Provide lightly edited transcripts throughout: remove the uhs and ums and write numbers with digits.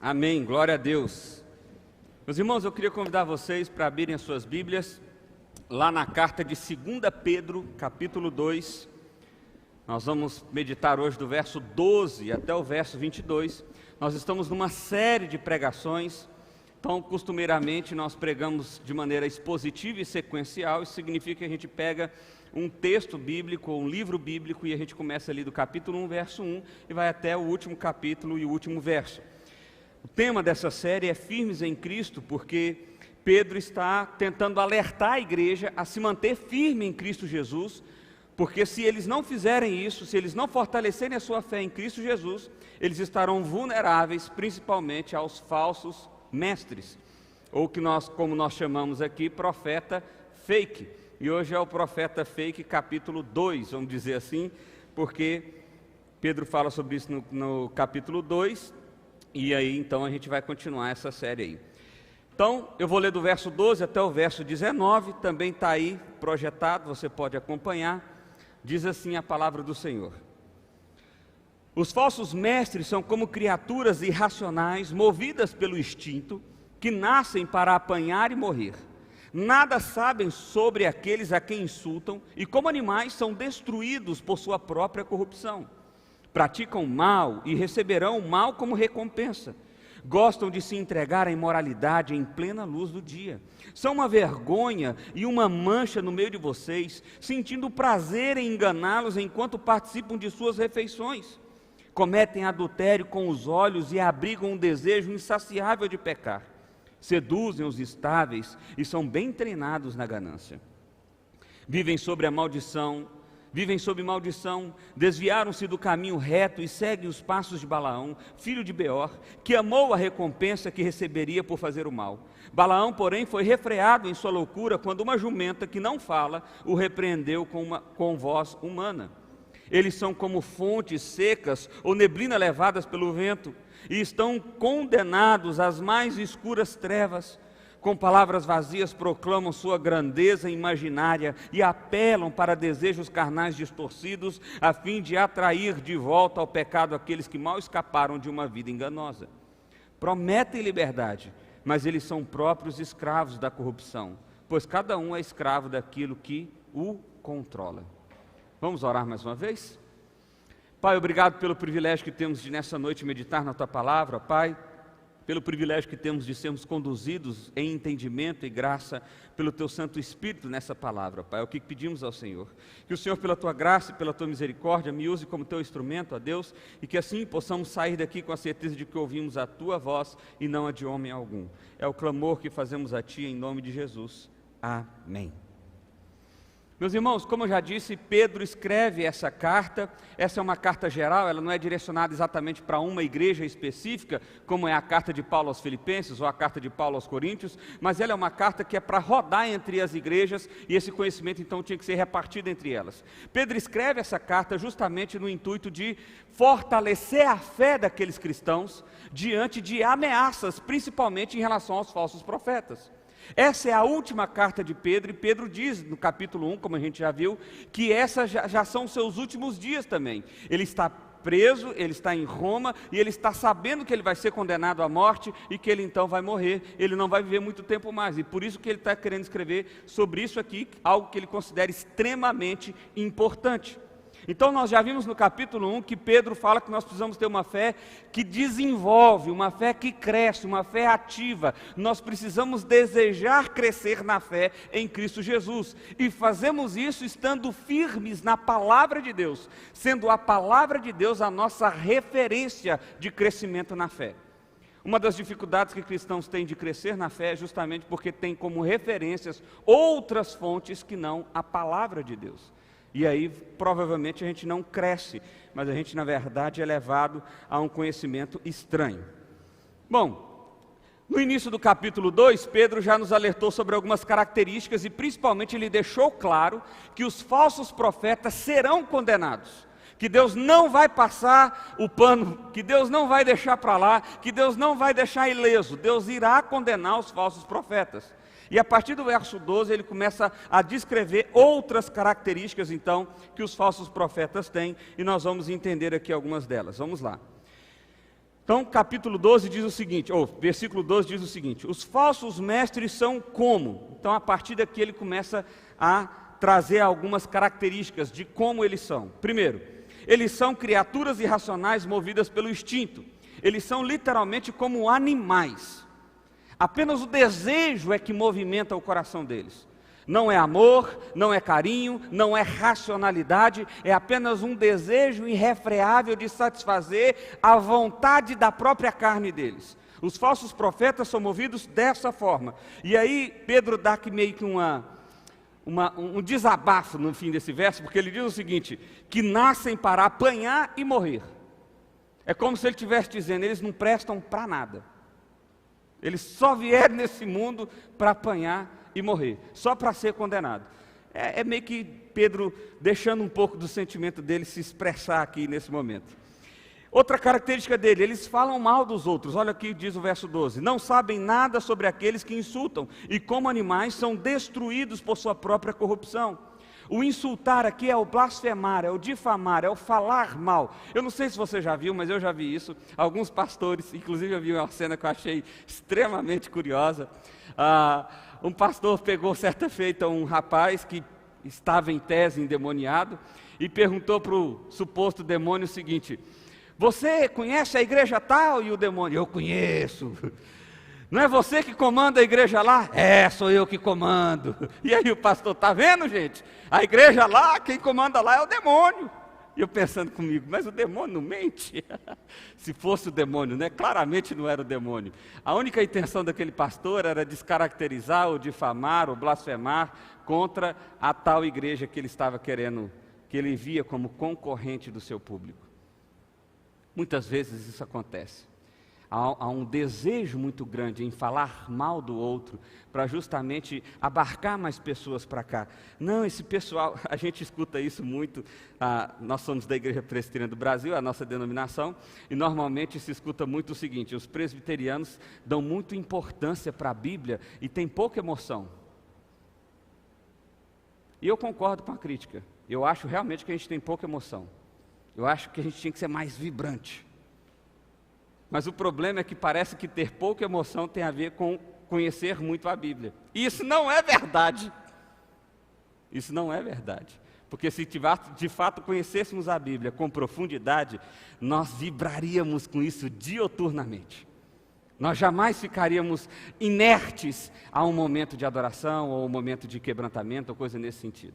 Amém, glória a Deus. Meus irmãos, eu queria convidar vocês para abrirem as suas Bíblias, lá na carta de 2 Pedro, capítulo 2. Nós vamos meditar hoje do verso 12 até o verso 22. Nós estamos numa série de pregações, então costumeiramente nós pregamos de maneira expositiva e sequencial. Isso significa que a gente pega um texto bíblico, um livro bíblico, e a gente começa ali do capítulo 1, verso 1, e vai até o último capítulo e o último verso. O tema dessa série é Firmes em Cristo, porque Pedro está tentando alertar a igreja a se manter firme em Cristo Jesus, porque se eles não fizerem isso, se eles não fortalecerem a sua fé em Cristo Jesus, eles estarão vulneráveis principalmente aos falsos mestres, ou que nós, como nós chamamos aqui, profeta fake. E hoje é o profeta fake capítulo 2, vamos dizer assim, porque Pedro fala sobre isso no capítulo 2, e aí então a gente vai continuar essa série aí. Então, eu vou ler do verso 12 até o verso 19, também está aí projetado, você pode acompanhar. Diz assim a palavra do Senhor: Os falsos mestres são como criaturas irracionais, movidas pelo instinto, que nascem para apanhar e morrer. Nada sabem sobre aqueles a quem insultam, e como animais são destruídos por sua própria corrupção. Praticam mal e receberão o mal como recompensa. Gostam de se entregar à imoralidade em plena luz do dia. São uma vergonha e uma mancha no meio de vocês, sentindo prazer em enganá-los enquanto participam de suas refeições. Cometem adultério com os olhos e abrigam um desejo insaciável de pecar. Seduzem os estáveis e são bem treinados na ganância. Vivem sob maldição, desviaram-se do caminho reto e seguem os passos de Balaão, filho de Beor, que amou a recompensa que receberia por fazer o mal. Balaão, porém, foi refreado em sua loucura quando uma jumenta que não fala o repreendeu com voz humana. Eles são como fontes secas ou neblina levadas pelo vento, e estão condenados às mais escuras trevas. Com palavras vazias proclamam sua grandeza imaginária e apelam para desejos carnais distorcidos, a fim de atrair de volta ao pecado aqueles que mal escaparam de uma vida enganosa. Prometem liberdade, mas eles são próprios escravos da corrupção, pois cada um é escravo daquilo que o controla. Vamos orar mais uma vez? Pai, obrigado pelo privilégio que temos de nessa noite meditar na Tua Palavra, Pai, pelo privilégio que temos de sermos conduzidos em entendimento e graça pelo Teu Santo Espírito nessa palavra, Pai. É o que pedimos ao Senhor. Que o Senhor, pela Tua graça e pela Tua misericórdia, me use como Teu instrumento, ó Deus, e que assim possamos sair daqui com a certeza de que ouvimos a Tua voz e não a de homem algum. É o clamor que fazemos a Ti em nome de Jesus. Amém. Meus irmãos, como eu já disse, Pedro escreve essa carta. Essa é uma carta geral, ela não é direcionada exatamente para uma igreja específica, como é a carta de Paulo aos Filipenses ou a carta de Paulo aos Coríntios, mas ela é uma carta que é para rodar entre as igrejas, e esse conhecimento então tinha que ser repartido entre elas. Pedro escreve essa carta justamente no intuito de fortalecer a fé daqueles cristãos diante de ameaças, principalmente em relação aos falsos profetas. Essa é a última carta de Pedro, e Pedro diz no capítulo 1, como a gente já viu, que essas já são seus últimos dias também. Ele está preso, ele está em Roma, e ele está sabendo que ele vai ser condenado à morte, e que ele então vai morrer, ele não vai viver muito tempo mais, e por isso que ele está querendo escrever sobre isso aqui, algo que ele considera extremamente importante. Então nós já vimos no capítulo 1 que Pedro fala que nós precisamos ter uma fé que desenvolve, uma fé que cresce, uma fé ativa. Nós precisamos desejar crescer na fé em Cristo Jesus, e fazemos isso estando firmes na palavra de Deus, sendo a palavra de Deus a nossa referência de crescimento na fé. Uma das dificuldades que cristãos têm de crescer na fé é justamente porque tem como referências outras fontes que não a palavra de Deus. E aí, provavelmente, a gente não cresce, mas a gente, na verdade, é levado a um conhecimento estranho. Bom, no início do capítulo 2, Pedro já nos alertou sobre algumas características e, principalmente, ele deixou claro que os falsos profetas serão condenados, que Deus não vai passar o pano, que Deus não vai deixar para lá, que Deus não vai deixar ileso, Deus irá condenar os falsos profetas. E a partir do verso 12 ele começa a descrever outras características então que os falsos profetas têm, e nós vamos entender aqui algumas delas. Vamos lá. Então, capítulo 12 diz o seguinte, ou versículo 12 diz o seguinte: os falsos mestres são como? Então, a partir daqui ele começa a trazer algumas características de como eles são. Primeiro, eles são criaturas irracionais movidas pelo instinto. Eles são literalmente como animais. Apenas o desejo é que movimenta o coração deles. Não é amor, não é carinho, não é racionalidade, é apenas um desejo irrefreável de satisfazer a vontade da própria carne deles. Os falsos profetas são movidos dessa forma. E aí Pedro dá aqui meio que um desabafo no fim desse verso, porque ele diz o seguinte: que nascem para apanhar e morrer. É como se ele estivesse dizendo, eles não prestam para nada. Eles só vieram nesse mundo para apanhar e morrer, só para ser condenado. É meio que Pedro deixando um pouco do sentimento dele se expressar aqui nesse momento. Outra característica dele, eles falam mal dos outros. Olha aqui, diz o verso 12: não sabem nada sobre aqueles que insultam, e como animais são destruídos por sua própria corrupção. O insultar aqui é o blasfemar, é o difamar, é o falar mal. Eu não sei se você já viu, mas eu já vi isso. Alguns pastores, inclusive eu vi uma cena que eu achei extremamente curiosa. Um pastor pegou certa feita um rapaz que estava em tese endemoniado e perguntou para o suposto demônio o seguinte: você conhece a igreja tal? E o demônio: eu conheço. Não é você que comanda a igreja lá? É, sou eu que comando. E aí o pastor: está vendo, gente? A igreja lá, quem comanda lá é o demônio. E eu pensando comigo, mas o demônio não mente? Se fosse o demônio, né? Claramente não era o demônio. A única intenção daquele pastor era descaracterizar, ou difamar, ou blasfemar contra a tal igreja que ele estava querendo, que ele via como concorrente do seu público. Muitas vezes isso acontece. Há um desejo muito grande em falar mal do outro, para justamente abarcar mais pessoas para cá. Não, esse pessoal, a gente escuta isso muito, nós somos da Igreja Presbiteriana do Brasil, a nossa denominação, e normalmente se escuta muito o seguinte: os presbiterianos dão muita importância para a Bíblia e tem pouca emoção. E eu concordo com a crítica, eu acho realmente que a gente tem pouca emoção, eu acho que a gente tinha que ser mais vibrante. Mas o problema é que parece que ter pouca emoção tem a ver com conhecer muito a Bíblia. E isso não é verdade. Isso não é verdade. Porque se de fato conhecêssemos a Bíblia com profundidade, nós vibraríamos com isso dioturnamente. Nós jamais ficaríamos inertes a um momento de adoração, ou um momento de quebrantamento, ou coisa nesse sentido.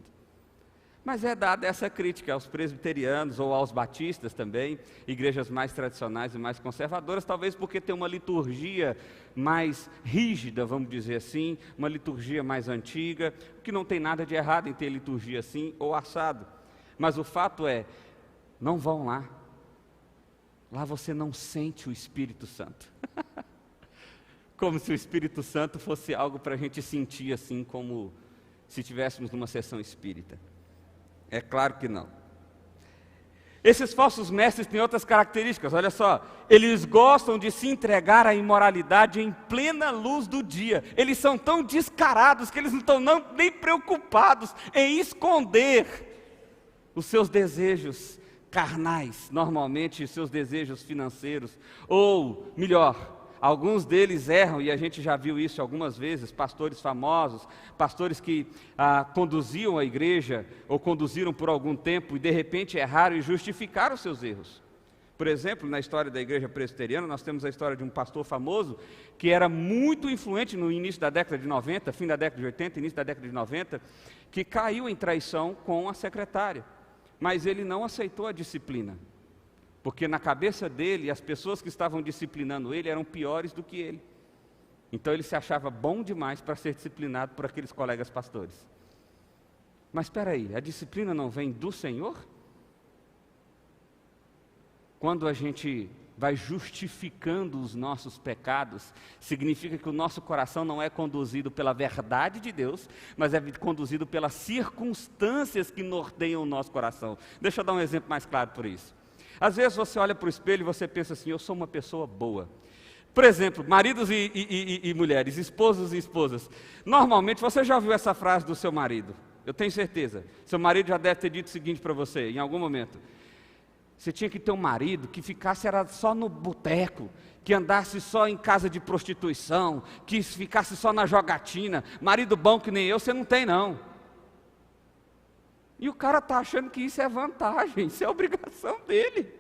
Mas é dada essa crítica aos presbiterianos ou aos batistas também, igrejas mais tradicionais e mais conservadoras, talvez porque tem uma liturgia mais rígida, vamos dizer assim, uma liturgia mais antiga, que não tem nada de errado em ter liturgia assim ou assado. Mas o fato é, não vão lá. Lá você não sente o Espírito Santo. Como se o Espírito Santo fosse algo para a gente sentir assim, como se estivéssemos numa sessão espírita. É claro que não. Esses falsos mestres têm outras características, olha só. Eles gostam de se entregar à imoralidade em plena luz do dia. Eles são tão descarados que eles não estão nem preocupados em esconder os seus desejos carnais, normalmente os seus desejos financeiros. Ou, melhor, alguns deles erram, e a gente já viu isso algumas vezes, pastores famosos, pastores que conduziam a igreja, ou conduziram por algum tempo, e de repente erraram e justificaram os seus erros. Por exemplo, na história da igreja presbiteriana, nós temos a história de um pastor famoso, que era muito influente no início da década de 90, fim da década de 80, início da década de 90, que caiu em traição com a secretária, mas ele não aceitou a disciplina. Porque na cabeça dele, as pessoas que estavam disciplinando ele eram piores do que ele. Então ele se achava bom demais para ser disciplinado por aqueles colegas pastores. Mas espera aí, a disciplina não vem do Senhor? Quando a gente vai justificando os nossos pecados, significa que o nosso coração não é conduzido pela verdade de Deus, mas é conduzido pelas circunstâncias que norteiam o nosso coração. Deixa eu dar um exemplo mais claro por isso. Às vezes você olha para o espelho e você pensa assim: eu sou uma pessoa boa. Por exemplo, maridos e mulheres, esposos e esposas. Normalmente, você já ouviu essa frase do seu marido? Eu tenho certeza. Seu marido já deve ter dito o seguinte para você, em algum momento: Você tinha que ter um marido que ficasse era só no boteco, que andasse só em casa de prostituição, que ficasse só na jogatina. Marido bom que nem eu, você não tem não. E o cara está achando que isso é vantagem, isso é obrigação dele.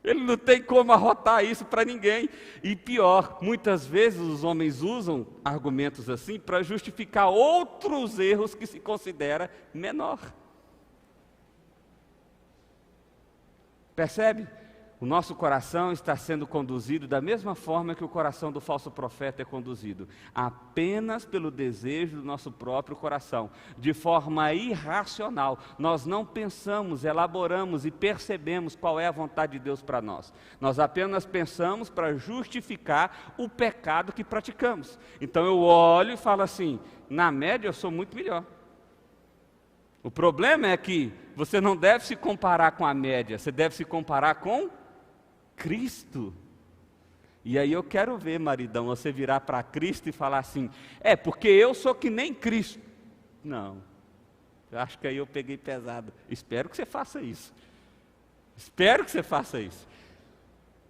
Ele não tem como arrotar isso para ninguém. E pior, muitas vezes os homens usam argumentos assim para justificar outros erros que se considera menor. Percebe? O nosso coração está sendo conduzido da mesma forma que o coração do falso profeta é conduzido, apenas pelo desejo do nosso próprio coração, de forma irracional. Nós não pensamos, elaboramos e percebemos qual é a vontade de Deus para nós. Nós apenas pensamos para justificar o pecado que praticamos. Então eu olho e falo assim, na média eu sou muito melhor. O problema é que você não deve se comparar com a média, você deve se comparar com Cristo. E aí eu quero ver, maridão, você virar para Cristo e falar assim, porque eu sou que nem Cristo. Não, eu acho que aí eu peguei pesado. Espero que você faça isso. Espero que você faça isso.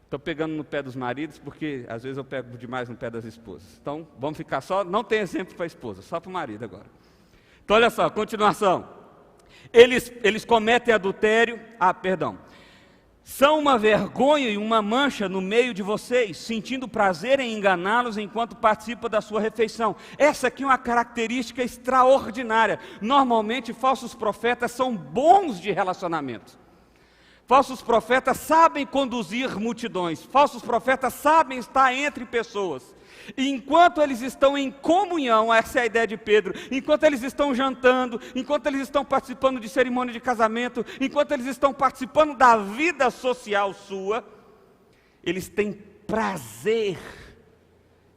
Estou pegando no pé dos maridos, porque às vezes eu pego demais no pé das esposas. Então, vamos ficar só, não tem exemplo para a esposa, só para o marido agora. Então, olha só, continuação. Eles cometem adultério, são uma vergonha e uma mancha no meio de vocês, sentindo prazer em enganá-los enquanto participam da sua refeição. Essa aqui é uma característica extraordinária. Normalmente, falsos profetas são bons de relacionamento. Falsos profetas sabem conduzir multidões. Falsos profetas sabem estar entre pessoas. E enquanto eles estão em comunhão, essa é a ideia de Pedro, enquanto eles estão jantando, enquanto eles estão participando de cerimônia de casamento, enquanto eles estão participando da vida social sua, eles têm prazer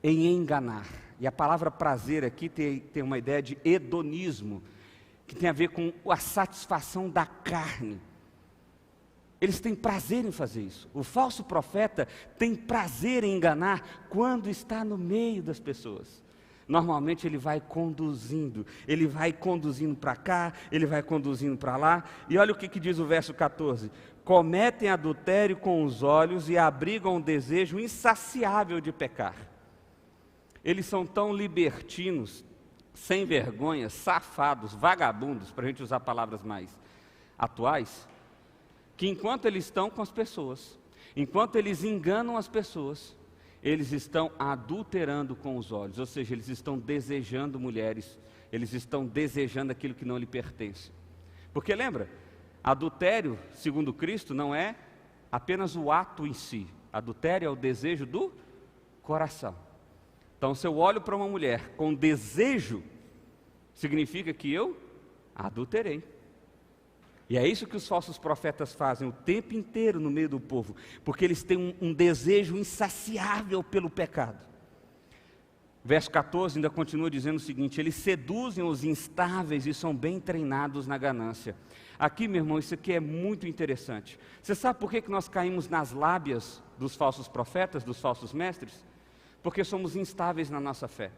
em enganar. E a palavra prazer aqui tem uma ideia de hedonismo, que tem a ver com a satisfação da carne. Eles têm prazer em fazer isso. O falso profeta tem prazer em enganar quando está no meio das pessoas. Normalmente ele vai conduzindo para cá, ele vai conduzindo para lá. E olha o que diz o verso 14. Cometem adultério com os olhos e abrigam um desejo insaciável de pecar. Eles são tão libertinos, sem vergonha, safados, vagabundos, para a gente usar palavras mais atuais, que enquanto eles estão com as pessoas, enquanto eles enganam as pessoas, eles estão adulterando com os olhos, ou seja, eles estão desejando mulheres, eles estão desejando aquilo que não lhe pertence. Porque lembra, adultério, segundo Cristo, não é apenas o ato em si, adultério é o desejo do coração. Então, se eu olho para uma mulher com desejo, significa que eu adulterei. E é isso que os falsos profetas fazem o tempo inteiro no meio do povo, porque eles têm um desejo insaciável pelo pecado. Verso 14 ainda continua dizendo o seguinte: eles seduzem os instáveis e são bem treinados na ganância. Aqui, meu irmão, isso aqui é muito interessante. Você sabe por que nós caímos nas lábias dos falsos profetas, dos falsos mestres? Porque somos instáveis na nossa fé.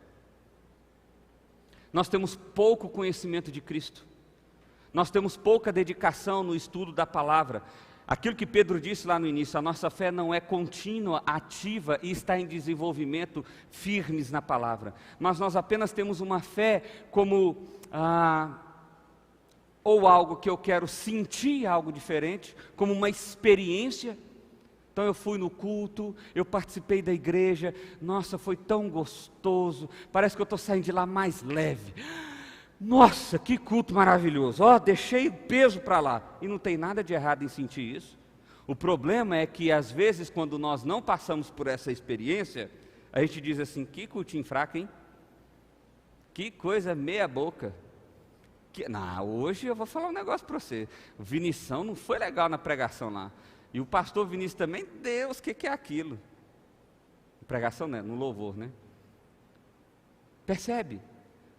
Nós temos pouco conhecimento de Cristo. Nós temos pouca dedicação no estudo da palavra. Aquilo que Pedro disse lá no início, a nossa fé não é contínua, ativa e está em desenvolvimento firmes na palavra. Mas nós apenas temos uma fé como ou algo que eu quero sentir algo diferente, como uma experiência. Então eu fui no culto, eu participei da igreja, nossa, foi tão gostoso, parece que eu estou saindo de lá mais leve. Nossa, que culto maravilhoso, deixei o peso para lá. E não tem nada de errado em sentir isso. O problema é que às vezes quando nós não passamos por essa experiência, a gente diz assim, que cultinho fraco, hein? Que coisa meia boca. Hoje eu vou falar um negócio para você. O Vinição não foi legal na pregação lá. E o pastor Vinícius também, Deus, o que é aquilo? Pregação, né? No louvor, né? Percebe?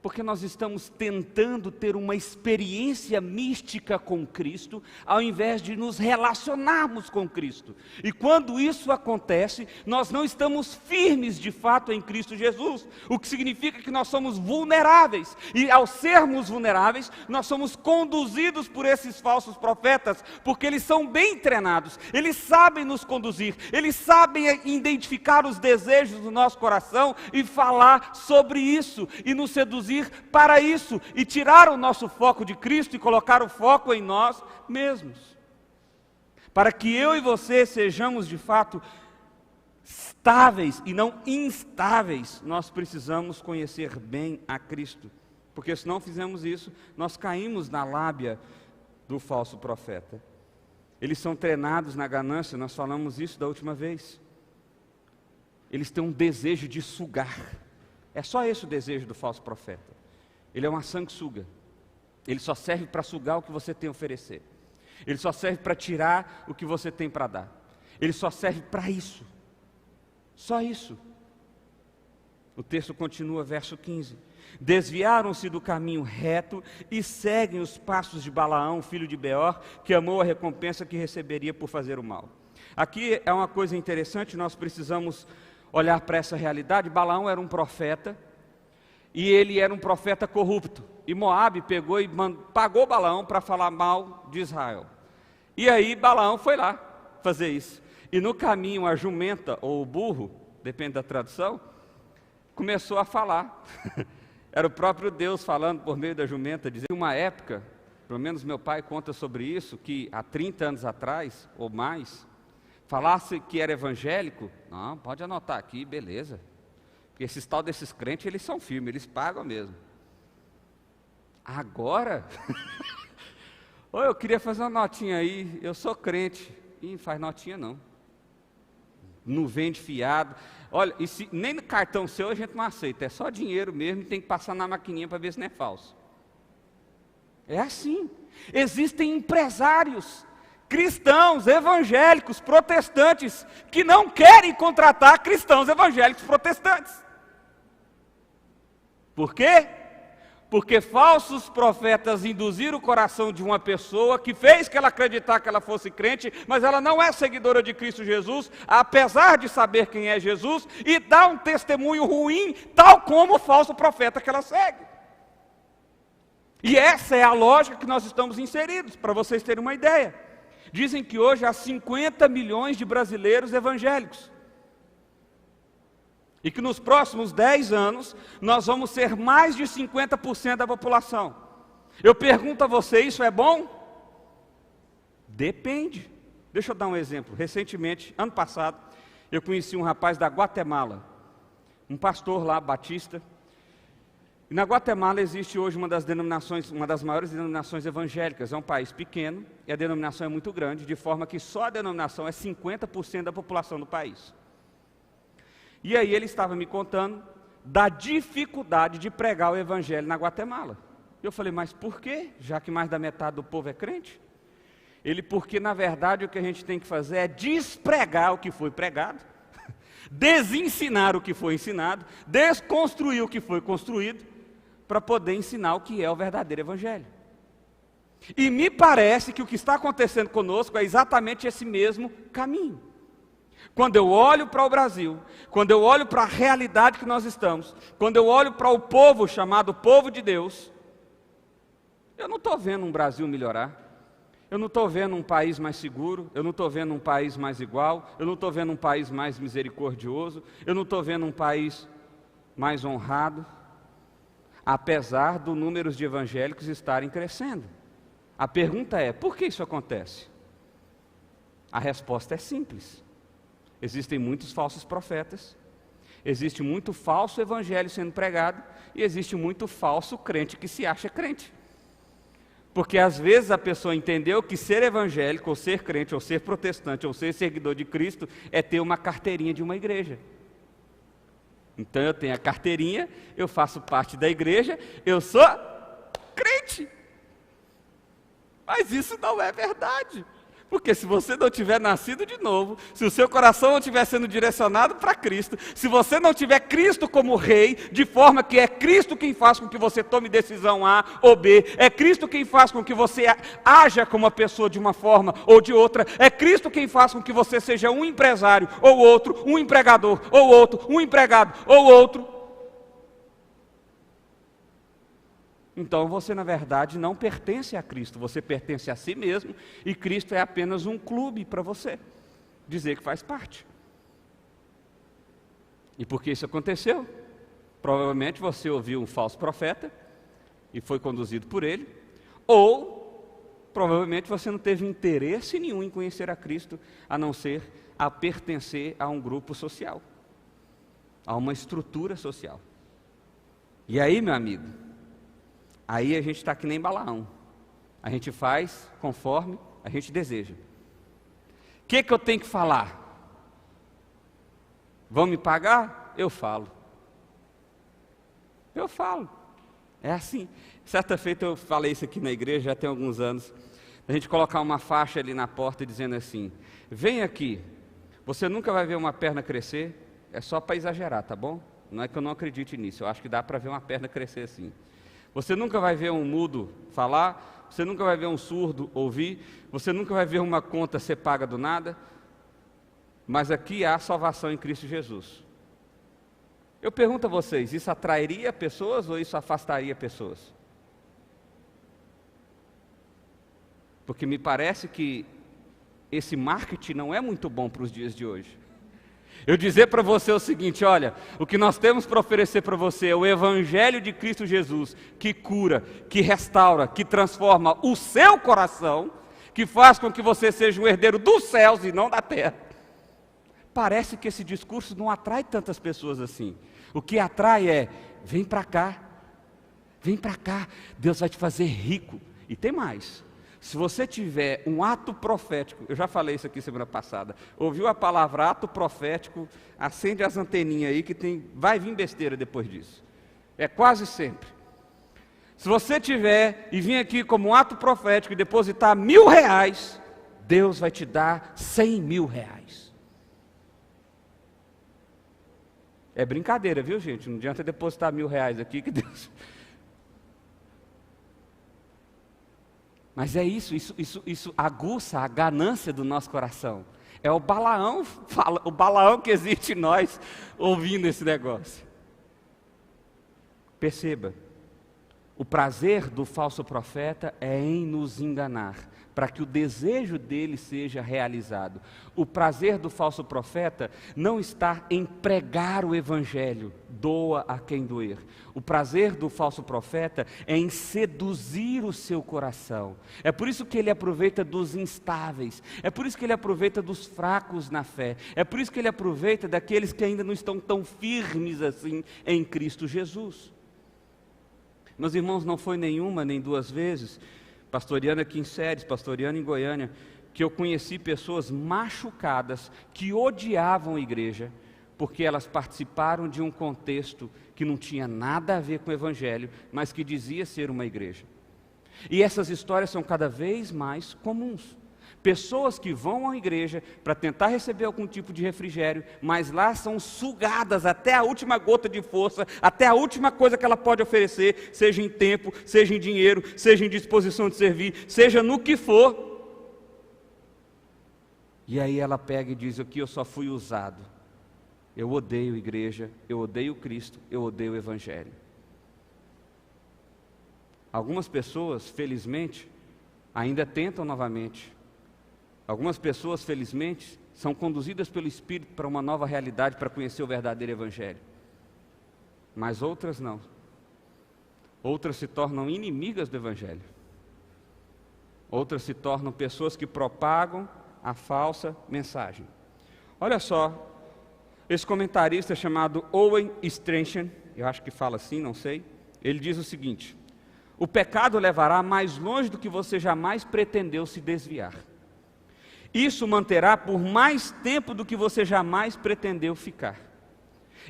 Porque nós estamos tentando ter uma experiência mística com Cristo, ao invés de nos relacionarmos com Cristo. E quando isso acontece, nós não estamos firmes de fato em Cristo Jesus, o que significa que nós somos vulneráveis. E ao sermos vulneráveis, nós somos conduzidos por esses falsos profetas, porque eles são bem treinados, eles sabem nos conduzir, eles sabem identificar os desejos do nosso coração e falar sobre isso, e nos seduzir para isso, e tirar o nosso foco de Cristo e colocar o foco em nós mesmos. Para que eu e você sejamos de fato estáveis e não instáveis, nós precisamos conhecer bem a Cristo. Porque se não fizermos isso, nós caímos na lábia do falso profeta. Eles são treinados na ganância, nós falamos isso da última vez. Eles têm um desejo de sugar. É só esse o desejo do falso profeta. Ele é uma sanguessuga. Ele só serve para sugar o que você tem a oferecer. Ele só serve para tirar o que você tem para dar. Ele só serve para isso. Só isso. O texto continua, verso 15. Desviaram-se do caminho reto e seguem os passos de Balaão, filho de Beor, que amou a recompensa que receberia por fazer o mal. Aqui é uma coisa interessante, nós precisamos olhar para essa realidade. Balaão era um profeta, e ele era um profeta corrupto, e Moabe pegou e pagou Balaão para falar mal de Israel, e aí Balaão foi lá fazer isso, e no caminho a jumenta, ou o burro, depende da tradução, começou a falar, era o próprio Deus falando por meio da jumenta, dizendo, uma época, pelo menos meu pai conta sobre isso, que há 30 anos atrás, ou mais, falasse que era evangélico, não, pode anotar aqui, beleza. Porque esses tal desses crentes, eles são firmes, eles pagam mesmo. Agora, eu queria fazer uma notinha aí, eu sou crente. Ih, faz notinha não. Não vende fiado. Olha, nem no cartão seu a gente não aceita, é só dinheiro mesmo e tem que passar na maquininha para ver se não é falso. É assim. Existem empresários cristãos, evangélicos, protestantes, que não querem contratar cristãos evangélicos protestantes. Por quê? Porque falsos profetas induziram o coração de uma pessoa que fez que ela acreditar que ela fosse crente, mas ela não é seguidora de Cristo Jesus, apesar de saber quem é Jesus, e dá um testemunho ruim, tal como o falso profeta que ela segue. E essa é a lógica que nós estamos inseridos, para vocês terem uma ideia. Dizem que hoje há 50 milhões de brasileiros evangélicos. E que nos próximos 10 anos, nós vamos ser mais de 50% da população. Eu pergunto a você, isso é bom? Depende. Deixa eu dar um exemplo. Recentemente, ano passado, eu conheci um rapaz da Guatemala. Um pastor lá, batista. E na Guatemala existe hoje uma das maiores denominações evangélicas. É um país pequeno e a denominação é muito grande, de forma que só a denominação é 50% da população do país. E aí ele estava me contando da dificuldade de pregar o evangelho na Guatemala. Eu falei, mas por quê? Já que mais da metade do povo é crente? Porque na verdade o que a gente tem que fazer é despregar o que foi pregado, desensinar o que foi ensinado, desconstruir o que foi construído, para poder ensinar o que é o verdadeiro evangelho. E me parece que o que está acontecendo conosco é exatamente esse mesmo caminho. Quando eu olho para o Brasil, quando eu olho para a realidade que nós estamos, quando eu olho para o povo chamado povo de Deus, eu não estou vendo um Brasil melhorar, eu não estou vendo um país mais seguro, eu não estou vendo um país mais igual, eu não estou vendo um país mais misericordioso, eu não estou vendo um país mais honrado, apesar do número de evangélicos estarem crescendo. A pergunta é, por que isso acontece? A resposta é simples. Existem muitos falsos profetas, existe muito falso evangelho sendo pregado, e existe muito falso crente que se acha crente. Porque às vezes a pessoa entendeu que ser evangélico, ou ser crente, ou ser protestante, ou ser seguidor de Cristo, é ter uma carteirinha de uma igreja. Então eu tenho a carteirinha, eu faço parte da igreja, eu sou crente. Mas isso não é verdade. Porque se você não tiver nascido de novo, se o seu coração não estiver sendo direcionado para Cristo, se você não tiver Cristo como rei, de forma que é Cristo quem faz com que você tome decisão A ou B, é Cristo quem faz com que você haja como uma pessoa de uma forma ou de outra, é Cristo quem faz com que você seja um empresário ou outro, um empregador ou outro, um empregado ou outro. Então você, na verdade, não pertence a Cristo, você pertence a si mesmo, e Cristo é apenas um clube para você dizer que faz parte. E por que isso aconteceu? Provavelmente você ouviu um falso profeta e foi conduzido por ele, ou provavelmente você não teve interesse nenhum em conhecer a Cristo, a não ser a pertencer a um grupo social, a uma estrutura social. E aí, meu amigo, aí a gente está que nem Balaão, a gente faz conforme a gente deseja. O que eu tenho que falar? Vão me pagar? Eu falo. É assim. Certa feita eu falei isso aqui na igreja, já tem alguns anos, a gente colocar uma faixa ali na porta dizendo assim: vem aqui, você nunca vai ver uma perna crescer, é só para exagerar, tá bom? Não é que eu não acredite nisso, eu acho que dá para ver uma perna crescer assim. Você nunca vai ver um mudo falar, você nunca vai ver um surdo ouvir, você nunca vai ver uma conta ser paga do nada, mas aqui há salvação em Cristo Jesus. Eu pergunto a vocês, isso atrairia pessoas ou isso afastaria pessoas? Porque me parece que esse marketing não é muito bom para os dias de hoje. Eu dizer para você o seguinte: olha, o que nós temos para oferecer para você é o Evangelho de Cristo Jesus, que cura, que restaura, que transforma o seu coração, que faz com que você seja um herdeiro dos céus e não da terra. Parece que esse discurso não atrai tantas pessoas assim. O que atrai é: vem para cá, Deus vai te fazer rico. E tem mais. Se você tiver um ato profético, eu já falei isso aqui semana passada, ouviu a palavra ato profético, acende as anteninhas aí que vai vir besteira depois disso. É quase sempre. Se você tiver e vir aqui como um ato profético e depositar R$1.000, Deus vai te dar R$100.000. É brincadeira, viu, gente? Não adianta depositar R$1.000 aqui que Deus... Mas é isso aguça a ganância do nosso coração. É o Balaão que existe em nós ouvindo esse negócio. Perceba, o prazer do falso profeta é em nos enganar, para que o desejo dele seja realizado. O prazer do falso profeta não está em pregar o evangelho, doa a quem doer. O prazer do falso profeta é em seduzir o seu coração. É por isso que ele aproveita dos instáveis, é por isso que ele aproveita dos fracos na fé, é por isso que ele aproveita daqueles que ainda não estão tão firmes assim em Cristo Jesus. Meus irmãos, não foi nenhuma nem duas vezes, pastoreando aqui em Séries, pastoreando em Goiânia, que eu conheci pessoas machucadas que odiavam a igreja, porque elas participaram de um contexto que não tinha nada a ver com o evangelho, mas que dizia ser uma igreja. E essas histórias são cada vez mais comuns. Pessoas que vão à igreja para tentar receber algum tipo de refrigério, mas lá são sugadas até a última gota de força, até a última coisa que ela pode oferecer, seja em tempo, seja em dinheiro, seja em disposição de servir, seja no que for. E aí ela pega e diz: aqui eu só fui usado. Eu odeio a igreja, eu odeio Cristo, eu odeio o evangelho. Algumas pessoas, felizmente, ainda tentam novamente. Algumas pessoas, felizmente, são conduzidas pelo Espírito para uma nova realidade, para conhecer o verdadeiro evangelho. Mas outras não. Outras se tornam inimigas do evangelho. Outras se tornam pessoas que propagam a falsa mensagem. Olha só, esse comentarista chamado Owen Strachan, eu acho que fala assim, não sei, ele diz o seguinte: o pecado levará mais longe do que você jamais pretendeu se desviar. Isso manterá por mais tempo do que você jamais pretendeu ficar.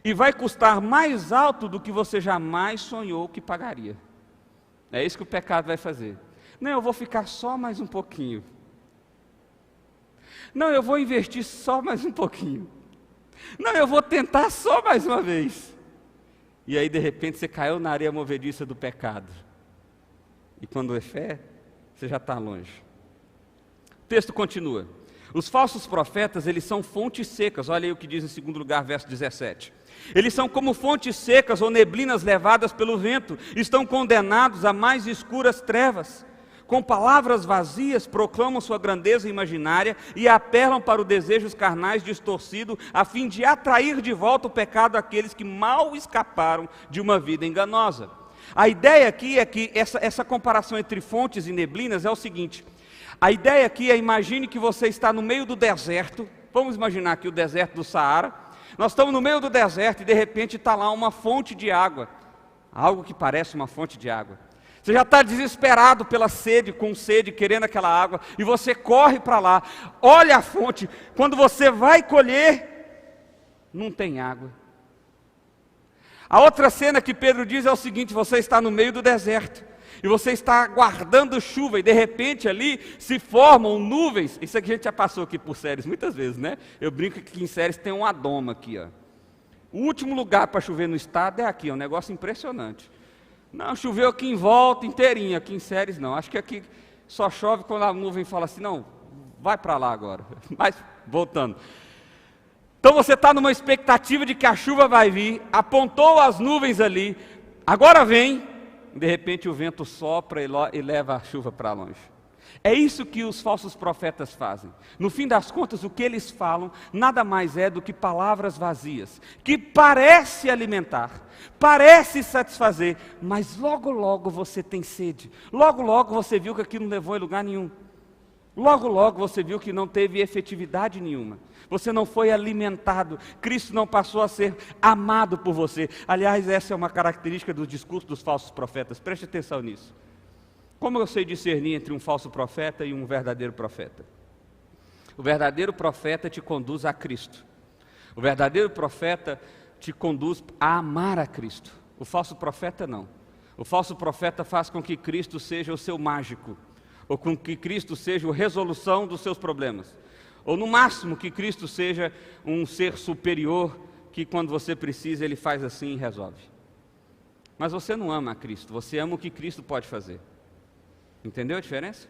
E vai custar mais alto do que você jamais sonhou que pagaria. É isso que o pecado vai fazer. Não, eu vou ficar só mais um pouquinho. Não, eu vou investir só mais um pouquinho. Não, eu vou tentar só mais uma vez. E aí, de repente, você caiu na areia movediça do pecado. E quando é fé, você já está longe. O texto continua. Os falsos profetas, eles são fontes secas. Olha aí o que diz em segundo lugar, verso 17. Eles são como fontes secas ou neblinas levadas pelo vento. Estão condenados a mais escuras trevas. Com palavras vazias, proclamam sua grandeza imaginária e apelam para os desejos carnais distorcidos, a fim de atrair de volta o pecado àqueles que mal escaparam de uma vida enganosa. A ideia aqui é que essa comparação entre fontes e neblinas é o seguinte: a ideia aqui é, imagine que você está no meio do deserto, vamos imaginar aqui o deserto do Saara, nós estamos no meio do deserto e de repente está lá uma fonte de água, algo que parece uma fonte de água. Você já está desesperado pela sede, com sede, querendo aquela água, e você corre para lá, olha a fonte, quando você vai colher, não tem água. A outra cena que Pedro diz é o seguinte: você está no meio do deserto, e você está aguardando chuva, e de repente ali se formam nuvens. Isso aqui a gente já passou aqui por séries muitas vezes, né? Eu brinco que em séries tem um adoma aqui, ó. O último lugar para chover no estado é aqui, é um negócio impressionante. Não, choveu aqui em volta inteirinho, aqui em Séries não. Acho que aqui só chove quando a nuvem fala assim, não, vai para lá agora. Mas, voltando. Então você está numa expectativa de que a chuva vai vir, apontou as nuvens ali, agora vem, de repente o vento sopra e leva a chuva para longe. É isso que os falsos profetas fazem. No fim das contas, o que eles falam nada mais é do que palavras vazias, que parece alimentar, parece satisfazer, mas logo logo você tem sede, logo logo você viu que aquilo não levou a lugar nenhum, logo logo você viu que não teve efetividade nenhuma, você não foi alimentado, Cristo não passou a ser amado por você. Aliás, essa é uma característica do discurso dos falsos profetas, preste atenção nisso. Como eu sei discernir entre um falso profeta e um verdadeiro profeta? O verdadeiro profeta te conduz a Cristo. O verdadeiro profeta te conduz a amar a Cristo. O falso profeta não. O falso profeta faz com que Cristo seja o seu mágico, ou com que Cristo seja a resolução dos seus problemas, ou no máximo que Cristo seja um ser superior, que quando você precisa ele faz assim e resolve. Mas você não ama a Cristo, você ama o que Cristo pode fazer. Entendeu a diferença?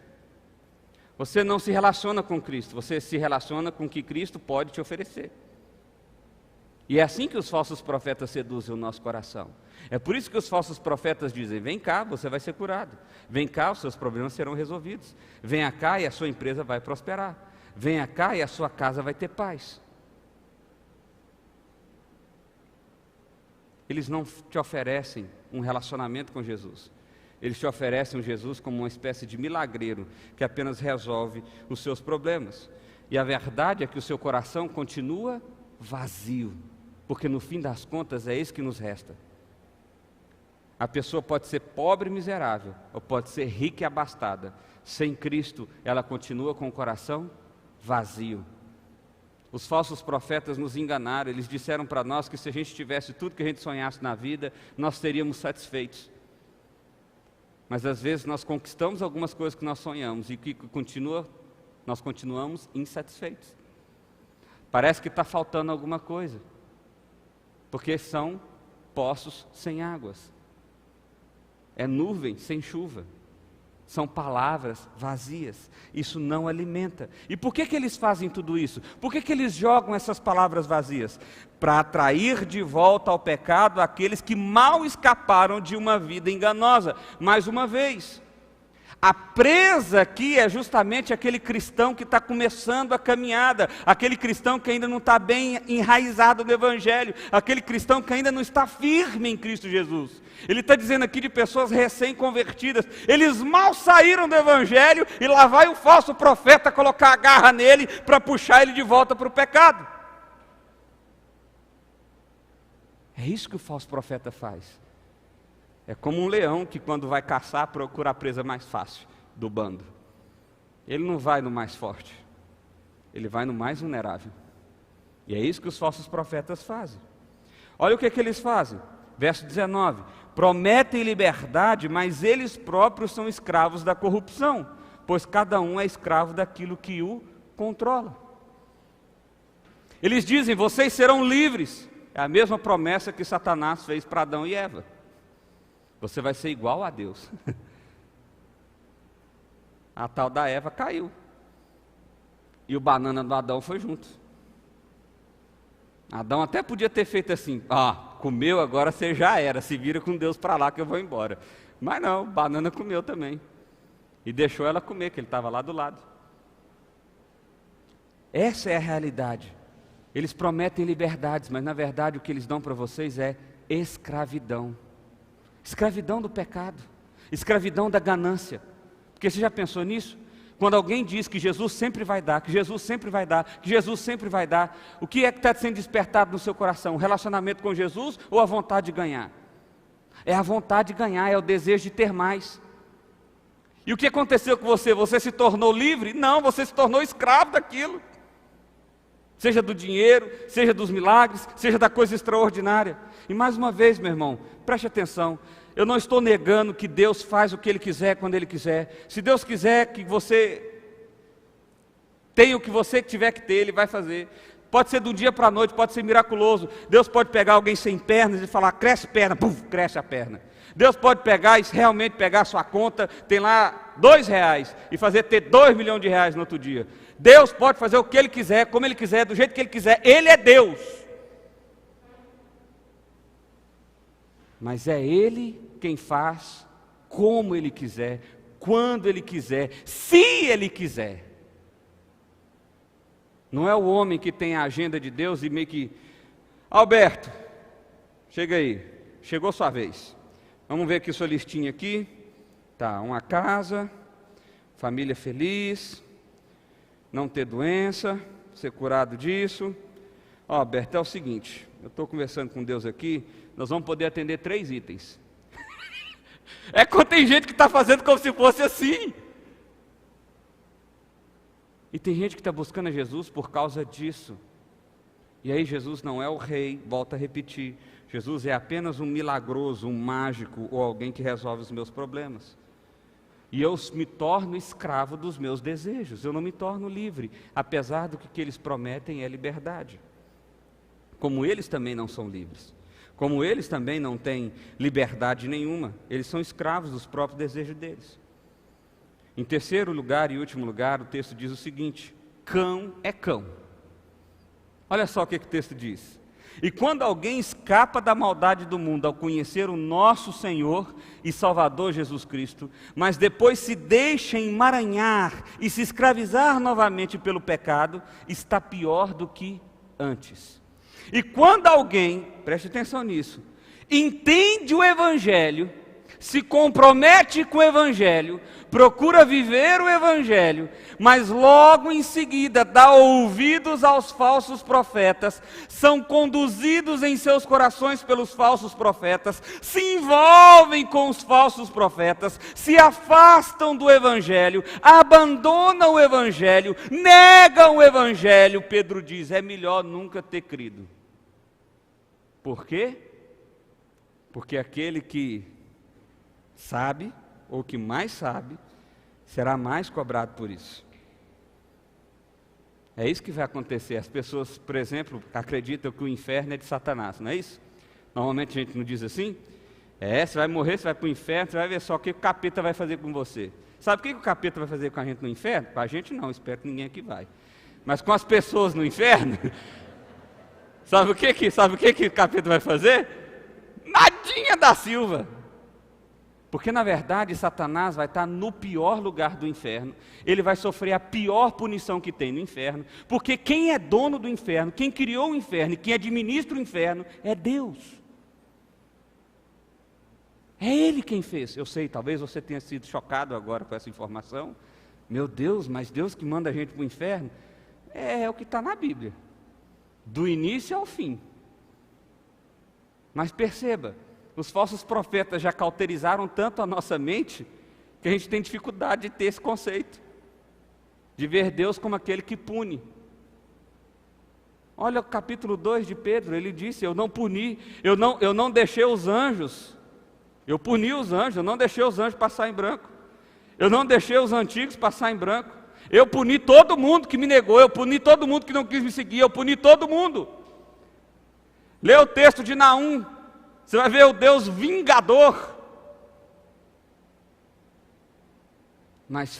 Você não se relaciona com Cristo, você se relaciona com o que Cristo pode te oferecer. E é assim que os falsos profetas seduzem o nosso coração. É por isso que os falsos profetas dizem, vem cá, você vai ser curado. Vem cá, os seus problemas serão resolvidos. Venha cá e a sua empresa vai prosperar. Venha cá e a sua casa vai ter paz. Eles não te oferecem um relacionamento com Jesus. Eles te oferecem Jesus como uma espécie de milagreiro que apenas resolve os seus problemas. E a verdade é que o seu coração continua vazio, porque no fim das contas é isso que nos resta. A pessoa pode ser pobre e miserável, ou pode ser rica e abastada. Sem Cristo, ela continua com o coração vazio. Os falsos profetas nos enganaram, eles disseram para nós que se a gente tivesse tudo que a gente sonhasse na vida, nós seríamos satisfeitos. Mas às vezes nós conquistamos algumas coisas que nós sonhamos e que nós continuamos insatisfeitos. Parece que está faltando alguma coisa, porque são poços sem águas, é nuvem sem chuva, são palavras vazias, isso não alimenta. E por que eles fazem tudo isso? Por que eles jogam essas palavras vazias? Para atrair de volta ao pecado aqueles que mal escaparam de uma vida enganosa. Mais uma vez, a presa aqui é justamente aquele cristão que está começando a caminhada, aquele cristão que ainda não está bem enraizado no Evangelho, aquele cristão que ainda não está firme em Cristo Jesus. Ele está dizendo aqui de pessoas recém-convertidas, eles mal saíram do Evangelho e lá vai o falso profeta colocar a garra nele para puxar ele de volta para o pecado. É isso que o falso profeta faz. É como um leão que quando vai caçar procura a presa mais fácil do bando. Ele não vai no mais forte, ele vai no mais vulnerável. E é isso que os falsos profetas fazem. Olha o que eles fazem. Verso 19, prometem liberdade, mas eles próprios são escravos da corrupção, pois cada um é escravo daquilo que o controla. Eles dizem, vocês serão livres. É a mesma promessa que Satanás fez para Adão e Eva. Você vai ser igual a Deus. A tal da Eva caiu. E o banana do Adão foi junto. Adão até podia ter feito assim, comeu, agora você já era, se vira com Deus para lá que eu vou embora. Mas não, banana comeu também. E deixou ela comer, que ele estava lá do lado. Essa é a realidade. Eles prometem liberdades, mas na verdade o que eles dão para vocês é escravidão. Escravidão do pecado, escravidão da ganância. Porque você já pensou nisso? Quando alguém diz que Jesus sempre vai dar, que Jesus sempre vai dar, que Jesus sempre vai dar, o que é que está sendo despertado no seu coração? O relacionamento com Jesus ou a vontade de ganhar? É a vontade de ganhar, é o desejo de ter mais. E o que aconteceu com você? Você se tornou livre? Não, você se tornou escravo daquilo. Seja do dinheiro, seja dos milagres, seja da coisa extraordinária. E mais uma vez, meu irmão, preste atenção. Eu não estou negando que Deus faz o que Ele quiser, quando Ele quiser. Se Deus quiser que você tenha o que você tiver que ter, Ele vai fazer. Pode ser do dia para a noite, pode ser miraculoso. Deus pode pegar alguém sem pernas e falar, cresce perna, puf, cresce a perna. Deus pode pegar e realmente pegar a sua conta, tem lá R$2 e fazer ter R$2 milhões no outro dia. Deus pode fazer o que Ele quiser, como Ele quiser, do jeito que Ele quiser. Ele é Deus. Mas é Ele quem faz como Ele quiser, quando Ele quiser, se Ele quiser. Não é o homem que tem a agenda de Deus e meio que... Alberto, chega aí, chegou sua vez. Vamos ver aqui sua listinha aqui. Tá, uma casa, família feliz, não ter doença, ser curado disso. Alberto, é o seguinte, eu estou conversando com Deus aqui, nós vamos poder atender 3 itens. É quando tem gente que está fazendo como se fosse assim. E tem gente que está buscando a Jesus por causa disso. E aí Jesus não é o rei, volta a repetir. Jesus é apenas um milagroso, um mágico ou alguém que resolve os meus problemas. E eu me torno escravo dos meus desejos, eu não me torno livre, apesar do que eles prometem é liberdade. Como eles também não são livres, como eles também não têm liberdade nenhuma, eles são escravos dos próprios desejos deles. Em terceiro lugar e último lugar, o texto diz o seguinte: cão é cão. Olha só o que o texto diz. E quando alguém escapa da maldade do mundo ao conhecer o nosso Senhor e Salvador Jesus Cristo, mas depois se deixa emaranhar e se escravizar novamente pelo pecado, está pior do que antes. E quando alguém, preste atenção nisso, entende o Evangelho, se compromete com o Evangelho, procura viver o Evangelho, mas logo em seguida dá ouvidos aos falsos profetas, são conduzidos em seus corações pelos falsos profetas, se envolvem com os falsos profetas, se afastam do Evangelho, abandonam o Evangelho, negam o Evangelho. Pedro diz, é melhor nunca ter crido. Por quê? Porque aquele que sabe, ou que mais sabe, será mais cobrado por isso. É isso que vai acontecer. As pessoas, por exemplo, acreditam que o inferno é de Satanás, não é isso? Normalmente a gente não diz assim? Você vai morrer, você vai para o inferno, você vai ver só o que o capeta vai fazer com você. Sabe o que o capeta vai fazer com a gente no inferno? Com a gente não, espero que ninguém aqui vai. Mas com as pessoas no inferno, sabe o que o capeta vai fazer? Nadinha da Silva. Porque na verdade Satanás vai estar no pior lugar do inferno, ele vai sofrer a pior punição que tem no inferno, porque quem é dono do inferno, quem criou o inferno e quem administra o inferno é Deus. É Ele quem fez. Eu sei, talvez você tenha sido chocado agora com essa informação. Meu Deus, mas Deus que manda a gente para o inferno? É o que está na Bíblia, do início ao fim. Mas perceba, os falsos profetas já cauterizaram tanto a nossa mente, que a gente tem dificuldade de ter esse conceito, de ver Deus como aquele que pune. Olha o capítulo 2 de Pedro, ele disse, eu não puni, eu não deixei os anjos, eu puni os anjos, eu não deixei os anjos passar em branco, eu não deixei os antigos passar em branco, Eu puni todo mundo que me negou, eu puni todo mundo que não quis me seguir, eu puni todo mundo. Lê o texto de Naum, você vai ver o Deus vingador. Mas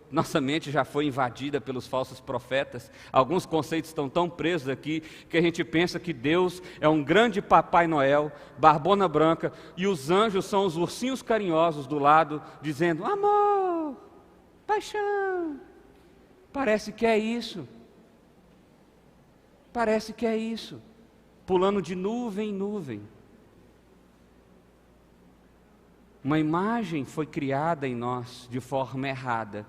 nossa mente já foi invadida pelos falsos profetas. Alguns conceitos estão tão presos aqui que a gente pensa que Deus é um grande Papai Noel, barbona branca, e os anjos são os ursinhos carinhosos do lado, dizendo: amor, paixão. Parece que é isso. Parece que é isso. Pulando de nuvem em nuvem. Uma imagem foi criada em nós de forma errada,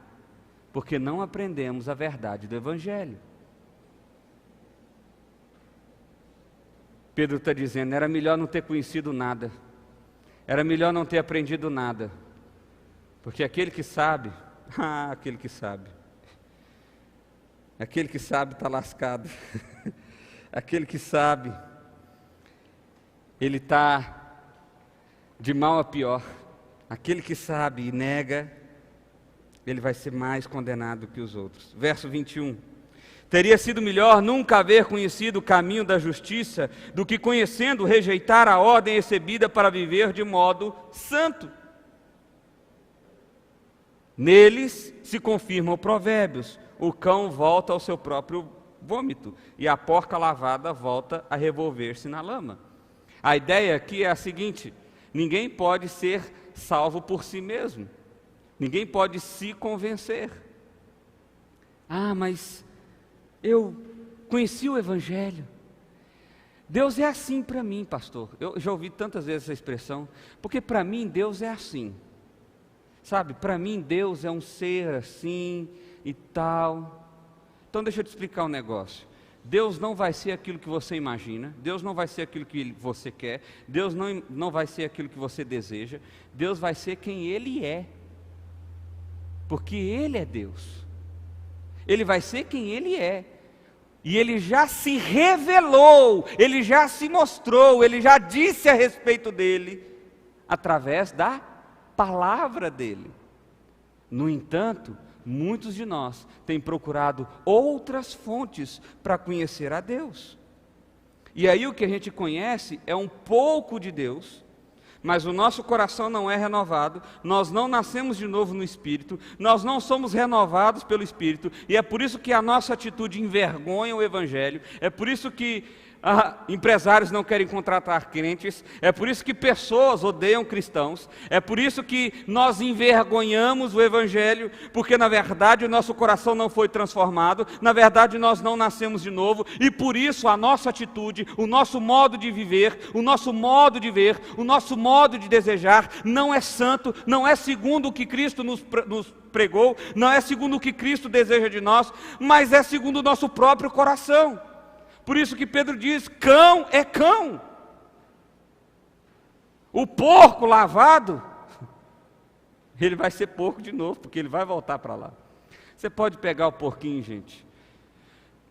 porque não aprendemos a verdade do Evangelho. Pedro está dizendo: era melhor não ter conhecido nada, era melhor não ter aprendido nada, porque aquele que sabe, aquele que sabe está lascado, aquele que sabe, ele está de mal a pior, aquele que sabe e nega, ele vai ser mais condenado que os outros. Verso 21. Teria sido melhor nunca haver conhecido o caminho da justiça, do que conhecendo rejeitar a ordem recebida para viver de modo santo. Neles se confirmam provérbios: o cão volta ao seu próprio vômito, e a porca lavada volta a revolver-se na lama. A ideia aqui é a seguinte: ninguém pode ser salvo por si mesmo. Ninguém pode se convencer. Mas eu conheci o Evangelho. Deus é assim para mim, pastor. Eu já ouvi tantas vezes essa expressão, porque para mim Deus é assim. Sabe, para mim Deus é um ser assim e tal. Então deixa eu te explicar um negócio. Deus não vai ser aquilo que você imagina, Deus não vai ser aquilo que você quer, Deus não vai ser aquilo que você deseja, Deus vai ser quem Ele é, porque Ele é Deus. Ele vai ser quem Ele é, e Ele já se revelou, Ele já se mostrou, Ele já disse a respeito dEle, através da palavra dEle. No entanto, muitos de nós têm procurado outras fontes para conhecer a Deus. E aí o que a gente conhece é um pouco de Deus, mas o nosso coração não é renovado, nós não nascemos de novo no Espírito, nós não somos renovados pelo Espírito, e é por isso que a nossa atitude envergonha o Evangelho, é por isso que empresários não querem contratar crentes, é por isso que pessoas odeiam cristãos, é por isso que nós envergonhamos o Evangelho, porque na verdade o nosso coração não foi transformado, na verdade nós não nascemos de novo, e por isso a nossa atitude, o nosso modo de viver, o nosso modo de ver, o nosso modo de desejar, não é santo, não é segundo o que Cristo nos pregou, não é segundo o que Cristo deseja de nós, mas é segundo o nosso próprio coração. Por isso que Pedro diz: cão é cão. O porco lavado, ele vai ser porco de novo, porque ele vai voltar para lá. Você pode pegar o porquinho, gente,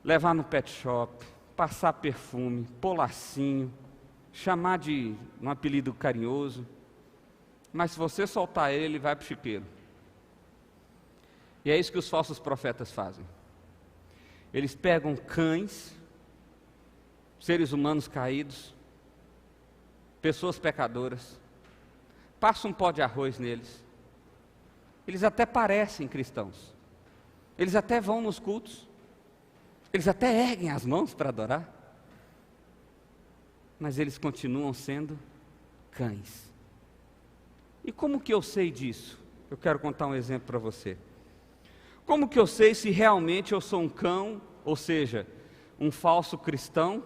levar no pet shop, passar perfume, pôr lacinho, chamar de um apelido carinhoso, mas se você soltar ele, ele vai para o chiqueiro. E é isso que os falsos profetas fazem. Eles pegam cães, seres humanos caídos, pessoas pecadoras, passam um pó de arroz neles. Eles até parecem cristãos, eles até vão nos cultos, eles até erguem as mãos para adorar, mas eles continuam sendo cães. E como que eu sei disso? Eu quero contar um exemplo para você. Como que eu sei se realmente eu sou um cão, ou seja, um falso cristão,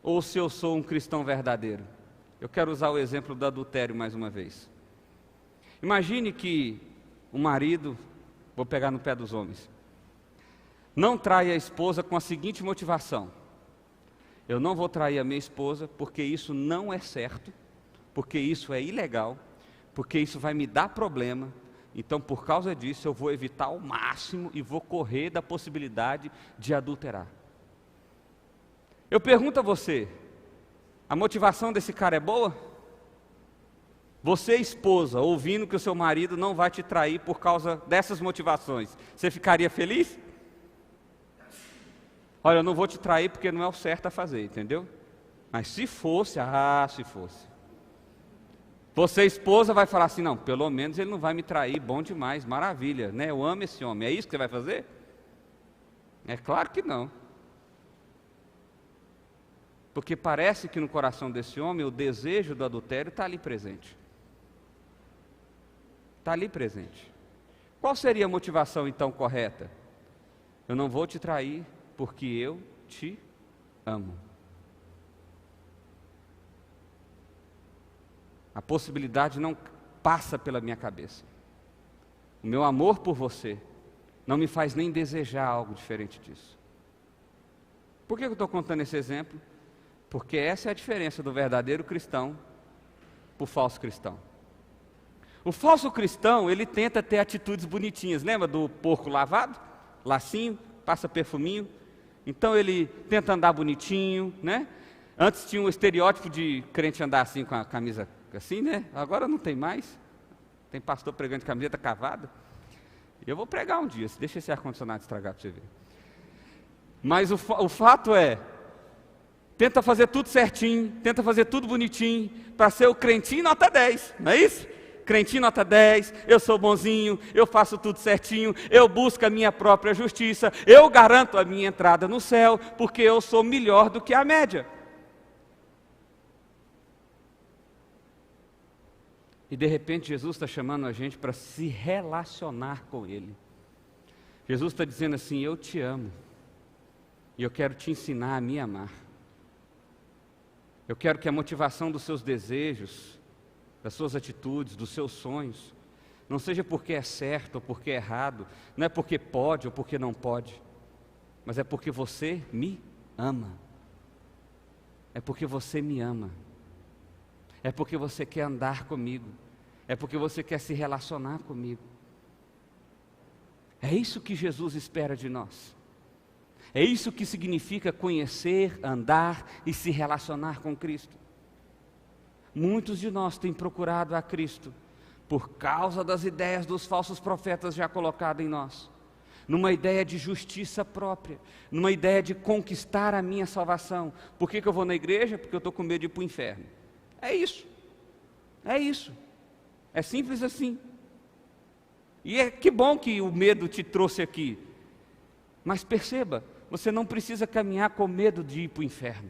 ou se eu sou um cristão verdadeiro? Eu quero usar o exemplo do adultério mais uma vez. Imagine que o marido, vou pegar no pé dos homens, não trai a esposa com a seguinte motivação: eu não vou trair a minha esposa porque isso não é certo, porque isso é ilegal, porque isso vai me dar problema, então por causa disso eu vou evitar ao máximo e vou correr da possibilidade de adulterar. Eu pergunto a você, a motivação desse cara é boa? Você, esposa, ouvindo que o seu marido não vai te trair por causa dessas motivações, você ficaria feliz? Olha, eu não vou te trair porque não é o certo a fazer, entendeu? Mas se fosse, se fosse. Você, esposa, vai falar assim, não, pelo menos ele não vai me trair, bom demais, maravilha, né? Eu amo esse homem, é isso que você vai fazer? É claro que não. Porque parece que no coração desse homem o desejo do adultério está ali presente. Está ali presente. Qual seria a motivação então correta? Eu não vou te trair porque eu te amo. A possibilidade não passa pela minha cabeça. O meu amor por você não me faz nem desejar algo diferente disso. Por que eu estou contando esse exemplo? Porque essa é a diferença do verdadeiro cristão para o falso cristão. O falso cristão, ele tenta ter atitudes bonitinhas. Lembra do porco lavado? Lacinho, passa perfuminho. Então ele tenta andar bonitinho, né? Antes tinha um estereótipo de crente andar assim com a camisa assim, né? Agora não tem mais. Tem pastor pregando de camiseta cavada. Eu vou pregar um dia, deixa esse ar-condicionado estragar para você ver. Mas o fato é, tenta fazer tudo certinho, tenta fazer tudo bonitinho, para ser o crentinho nota 10, não é isso? Crentinho nota 10, eu sou bonzinho, eu faço tudo certinho, eu busco a minha própria justiça, eu garanto a minha entrada no céu, porque eu sou melhor do que a média. E de repente Jesus está chamando a gente para se relacionar com Ele. Jesus está dizendo assim, eu te amo, e eu quero te ensinar a me amar. Eu quero que a motivação dos seus desejos, das suas atitudes, dos seus sonhos, não seja porque é certo ou porque é errado, não é porque pode ou porque não pode, mas é porque você me ama. É porque você me ama. É porque você quer andar comigo. É porque você quer se relacionar comigo. É isso que Jesus espera de nós. É isso que significa conhecer, andar e se relacionar com Cristo. Muitos de nós têm procurado a Cristo por causa das ideias dos falsos profetas já colocadas em nós. Numa ideia de justiça própria, numa ideia de conquistar a minha salvação. Por que eu vou na igreja? Porque eu estou com medo de ir para o inferno. É isso. É isso. É simples assim. E que bom que o medo te trouxe aqui. Mas perceba, você não precisa caminhar com medo de ir para o inferno.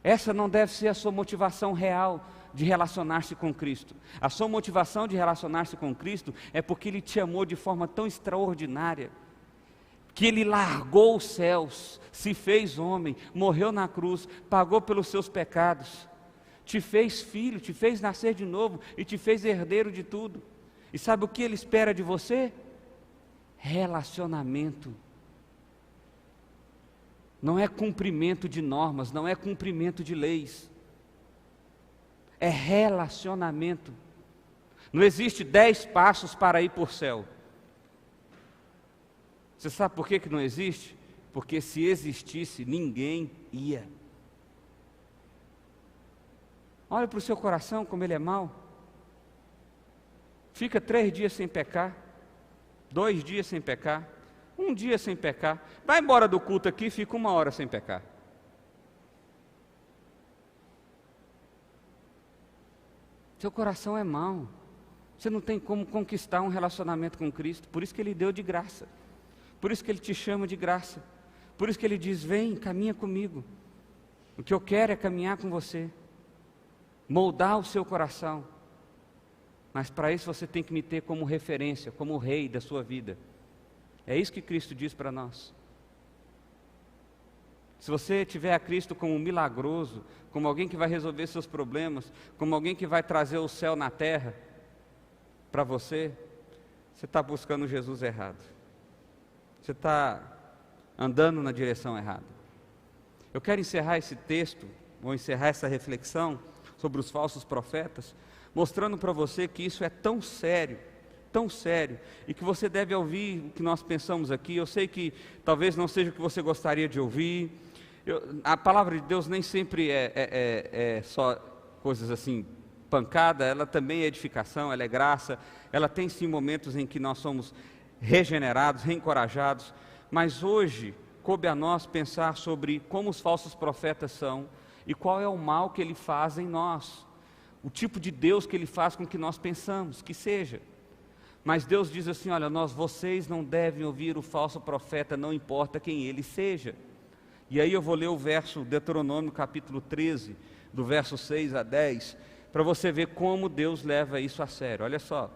Essa não deve ser a sua motivação real de relacionar-se com Cristo. A sua motivação de relacionar-se com Cristo é porque Ele te amou de forma tão extraordinária, que Ele largou os céus, se fez homem, morreu na cruz, pagou pelos seus pecados, te fez filho, te fez nascer de novo e te fez herdeiro de tudo. E sabe o que Ele espera de você? Relacionamento. Não é cumprimento de normas, não é cumprimento de leis. É relacionamento. Não existe 10 passos para ir para o céu. Você sabe por que não existe? Porque se existisse, ninguém ia. Olha para o seu coração como ele é mau. Fica 3 dias sem pecar, 2 dias sem pecar, 1 dia sem pecar. Vai embora do culto aqui e fica 1 hora sem pecar. Seu coração é mau. Você não tem como conquistar um relacionamento com Cristo. Por isso que Ele deu de graça. Por isso que Ele te chama de graça. Por isso que Ele diz, vem, caminha comigo. O que eu quero é caminhar com você. Moldar o seu coração. Mas para isso você tem que me ter como referência, como o rei da sua vida. É isso que Cristo diz para nós. Se você tiver a Cristo como um milagroso, como alguém que vai resolver seus problemas, como alguém que vai trazer o céu na terra para você, você está buscando Jesus errado. Você está andando na direção errada. Eu quero encerrar esse texto, vou encerrar essa reflexão sobre os falsos profetas, mostrando para você que isso é tão sério, e que você deve ouvir o que nós pensamos aqui. Eu sei que talvez não seja o que você gostaria de ouvir. A palavra de Deus nem sempre é só coisas assim pancada, ela também é edificação, ela é graça, ela tem sim momentos em que nós somos regenerados, reencorajados, mas hoje coube a nós pensar sobre como os falsos profetas são e qual é o mal que ele faz em nós, o tipo de Deus que ele faz com que nós pensamos que seja. Mas Deus diz assim: olha, vocês não devem ouvir o falso profeta, não importa quem ele seja. E aí eu vou ler o verso, Deuteronômio capítulo 13, do verso 6 a 10, para você ver como Deus leva isso a sério. Olha só: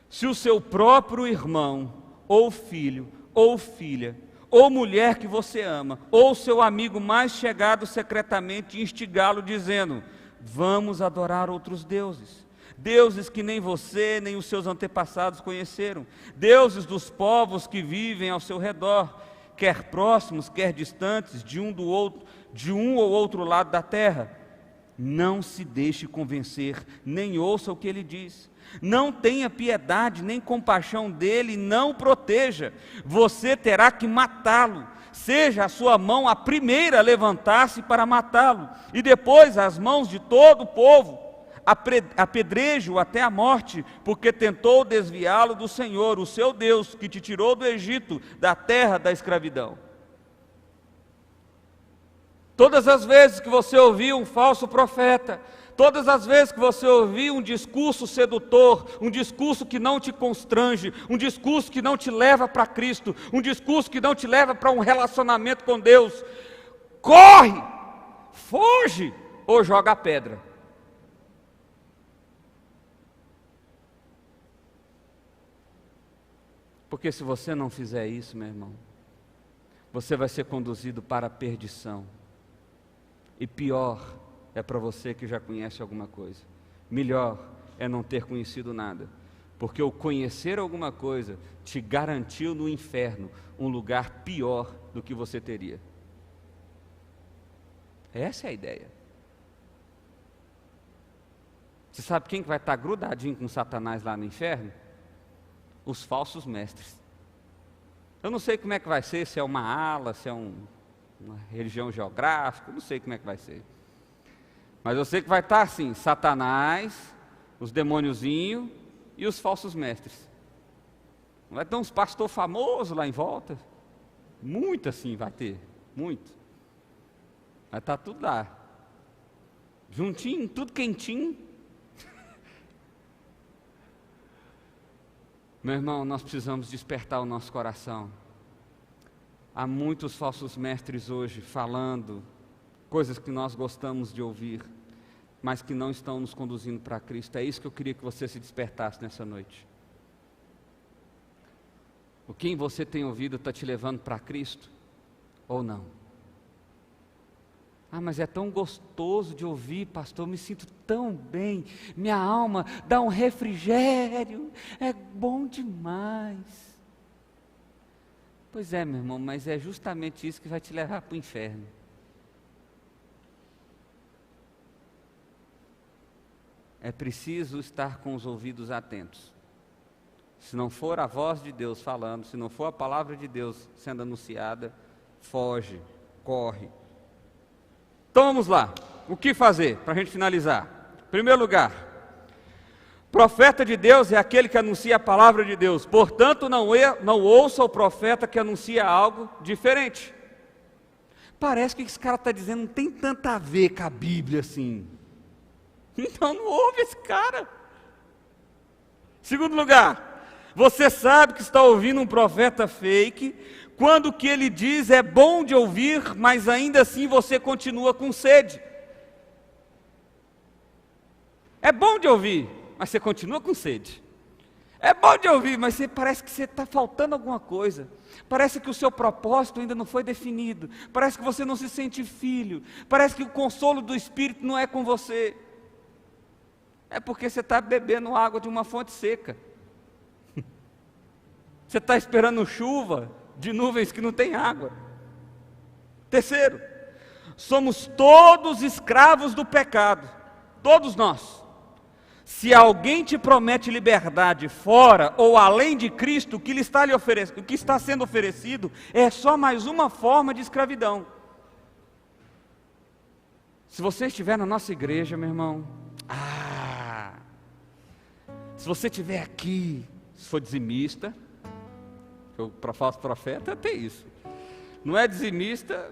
se o seu próprio irmão, ou filho, ou filha, ou mulher que você ama, ou seu amigo mais chegado secretamente instigá-lo dizendo: vamos adorar outros deuses, deuses que nem você, nem os seus antepassados conheceram, deuses dos povos que vivem ao seu redor, quer próximos, quer distantes, de um ou outro lado da terra, não se deixe convencer, nem ouça o que ele diz, não tenha piedade, nem compaixão dele, não o proteja, você terá que matá-lo, seja a sua mão a primeira a levantar-se para matá-lo, e depois as mãos de todo o povo, apedreje-o até a morte, porque tentou desviá-lo do Senhor, o seu Deus, que te tirou do Egito, da terra da escravidão. Todas as vezes que você ouvir um falso profeta, todas as vezes que você ouvir um discurso sedutor, um discurso que não te constrange, um discurso que não te leva para Cristo, um discurso que não te leva para um relacionamento com Deus, corre, foge ou joga a pedra. Porque se você não fizer isso, meu irmão, você vai ser conduzido para a perdição. E pior é para você que já conhece alguma coisa. Melhor é não ter conhecido nada. Porque o conhecer alguma coisa te garantiu no inferno um lugar pior do que você teria. Essa é a ideia. Você sabe quem que vai estar grudadinho com Satanás lá no inferno? Os falsos mestres. Eu não sei como é que vai ser, se é uma ala, se é uma religião geográfica, não sei como é que vai ser. Mas eu sei que vai estar assim, Satanás, os demôniozinhos e os falsos mestres. Vai ter uns pastor famosos lá em volta. Muito assim vai ter, muito. Vai estar tudo lá. Juntinho, tudo quentinho. Meu irmão, nós precisamos despertar o nosso coração. Há muitos falsos mestres hoje falando coisas que nós gostamos de ouvir, mas que não estão nos conduzindo para Cristo. É isso que eu queria que você se despertasse nessa noite. O que você tem ouvido está te levando para Cristo ou não? Ah, mas é tão gostoso de ouvir, pastor, me sinto tão bem, minha alma dá um refrigério, é bom demais. Pois é, meu irmão, mas é justamente isso que vai te levar para o inferno. É preciso estar com os ouvidos atentos. Se não for a voz de Deus falando, se não for a palavra de Deus sendo anunciada, foge, corre. Então vamos lá, o que fazer para a gente finalizar? Em primeiro lugar, profeta de Deus é aquele que anuncia a palavra de Deus, portanto não ouça o profeta que anuncia algo diferente. Parece que esse cara está dizendo, não tem tanto a ver com a Bíblia assim. Então não ouve esse cara. Segundo lugar, você sabe que está ouvindo um profeta fake, quando o que ele diz é bom de ouvir, mas ainda assim você continua com sede. É bom de ouvir, mas você continua com sede. É bom de ouvir, mas parece que você está faltando alguma coisa. Parece que o seu propósito ainda não foi definido. Parece que você não se sente filho. Parece que o consolo do Espírito não é com você. É porque você está bebendo água de uma fonte seca. Você está esperando chuva de nuvens que não tem água. Terceiro, somos todos escravos do pecado, todos nós. Se alguém te promete liberdade fora ou além de Cristo, o que está sendo oferecido é só mais uma forma de escravidão. Se você estiver na nossa igreja, meu irmão, Se você estiver aqui, se for dizimista, para falso profeta tem isso. Não é dizimista,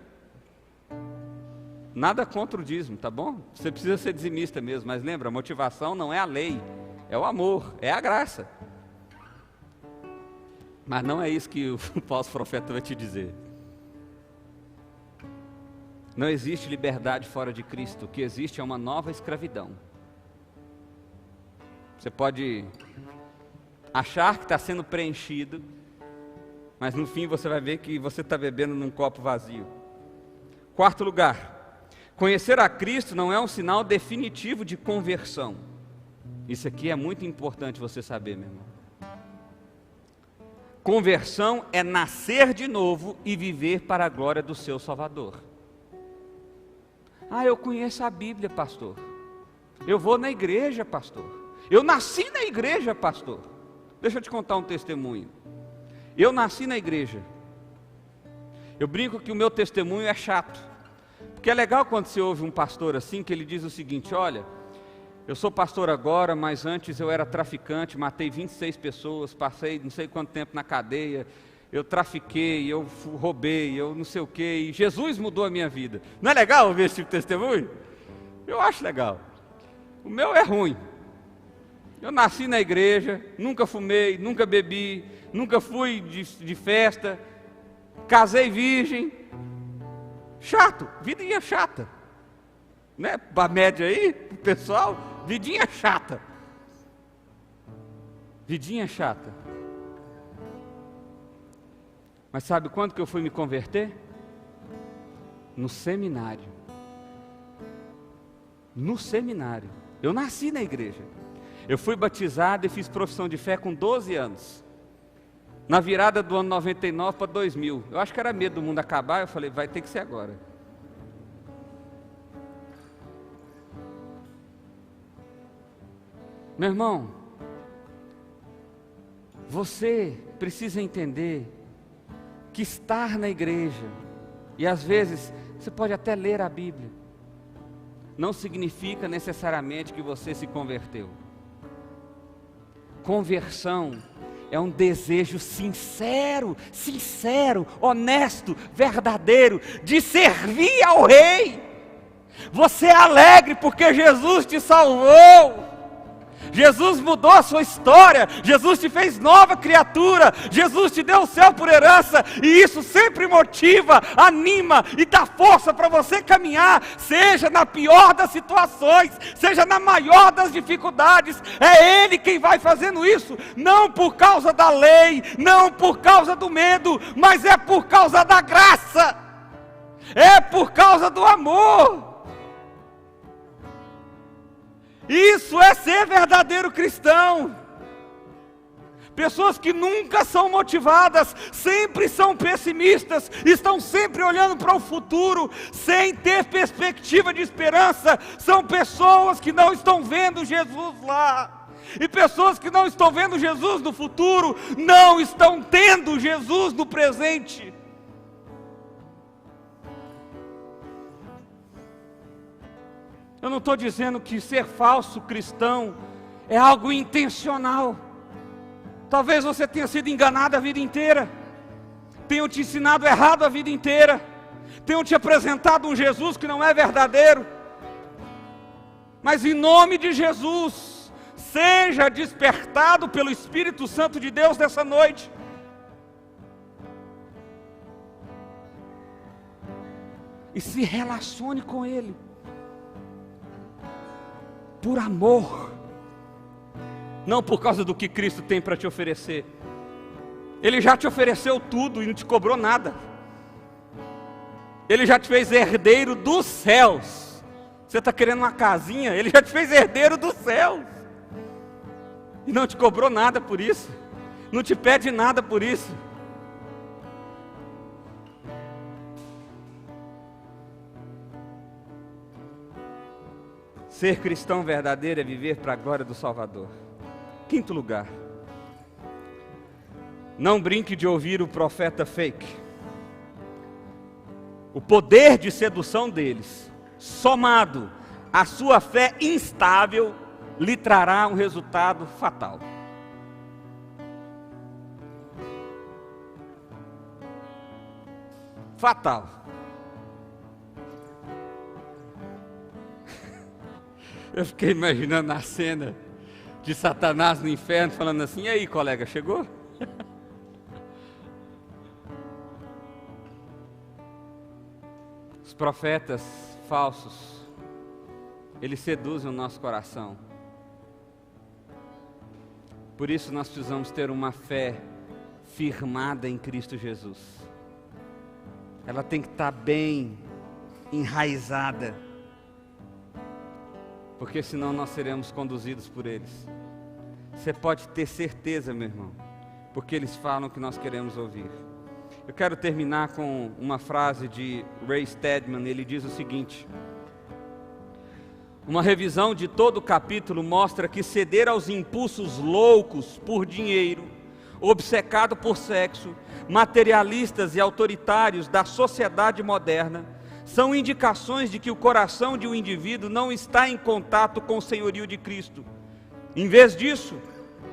nada contra o dízimo, tá bom? Você precisa ser dizimista mesmo, mas lembra, a motivação não é a lei, é o amor, é a graça. Mas não é isso que o falso profeta vai te dizer. Não existe liberdade fora de Cristo, o que existe é uma nova escravidão. Você pode achar que está sendo preenchido, mas no fim você vai ver que você está bebendo num copo vazio. Quarto lugar, conhecer a Cristo não é um sinal definitivo de conversão. Isso aqui é muito importante você saber, meu irmão. Conversão é nascer de novo e viver para a glória do seu Salvador. Ah, eu conheço a Bíblia, pastor. Eu vou na igreja, pastor. Eu nasci na igreja, pastor. Deixa eu te contar um testemunho. Eu nasci na igreja. Eu brinco que o meu testemunho é chato. Porque é legal quando você ouve um pastor assim, que ele diz o seguinte: olha, eu sou pastor agora, mas antes eu era traficante, matei 26 pessoas, passei não sei quanto tempo na cadeia, eu trafiquei, eu roubei, eu não sei o quê, e Jesus mudou a minha vida. Não é legal ouvir esse tipo de testemunho? Eu acho legal. O meu é ruim. Eu nasci na igreja, nunca fumei, nunca bebi, nunca fui de festa, casei virgem. Chato, vidinha chata. Né? Para a média aí, o pessoal, vidinha chata. Vidinha chata. Mas sabe quando que eu fui me converter? No seminário. No seminário. Eu nasci na igreja. Eu fui batizado e fiz profissão de fé com 12 anos. Na virada do ano 99 para 2000. Eu acho que era medo do mundo acabar, eu falei, vai ter que ser agora. Meu irmão, você precisa entender que estar na igreja, e às vezes você pode até ler a Bíblia, não significa necessariamente que você se converteu. Conversão é um desejo sincero, honesto, verdadeiro, de servir ao Rei. Você é alegre porque Jesus te salvou. Jesus mudou a sua história, Jesus te fez nova criatura, Jesus te deu o céu por herança, e isso sempre motiva, anima e dá força para você caminhar, seja na pior das situações, seja na maior das dificuldades. É Ele quem vai fazendo isso, não por causa da lei, não por causa do medo, mas é por causa da graça, é por causa do amor. Isso é ser verdadeiro cristão. Pessoas que nunca são motivadas, sempre são pessimistas, estão sempre olhando para o futuro, sem ter perspectiva de esperança, são pessoas que não estão vendo Jesus lá. E pessoas que não estão vendo Jesus no futuro, não estão tendo Jesus no presente. Eu não estou dizendo que ser falso cristão é algo intencional. Talvez você tenha sido enganado a vida inteira, tenham te ensinado errado a vida inteira, tenham te apresentado um Jesus que não é verdadeiro. Mas em nome de Jesus, seja despertado pelo Espírito Santo de Deus nessa noite. E se relacione com Ele. Por amor, não por causa do que Cristo tem para te oferecer. Ele já te ofereceu tudo e não te cobrou nada. Ele já te fez herdeiro dos céus. Você está querendo uma casinha? Ele já te fez herdeiro dos céus e não te cobrou nada por isso, não te pede nada por isso. Ser cristão verdadeiro é viver para a glória do Salvador. Quinto lugar, não brinque de ouvir o profeta fake. O poder de sedução deles, somado à sua fé instável, lhe trará um resultado fatal. Fatal. Eu fiquei imaginando a cena de Satanás no inferno falando assim: e aí, colega, chegou? Os profetas falsos, eles seduzem o nosso coração. Por isso nós precisamos ter uma fé firmada em Cristo Jesus. Ela tem que estar bem enraizada, porque senão nós seremos conduzidos por eles. Você pode ter certeza, meu irmão, porque eles falam o que nós queremos ouvir. Eu quero terminar com uma frase de Ray Stedman. Ele diz o seguinte: uma revisão de todo o capítulo mostra que ceder aos impulsos loucos por dinheiro, obcecado por sexo, materialistas e autoritários da sociedade moderna, são indicações de que o coração de um indivíduo não está em contato com o senhorio de Cristo. Em vez disso,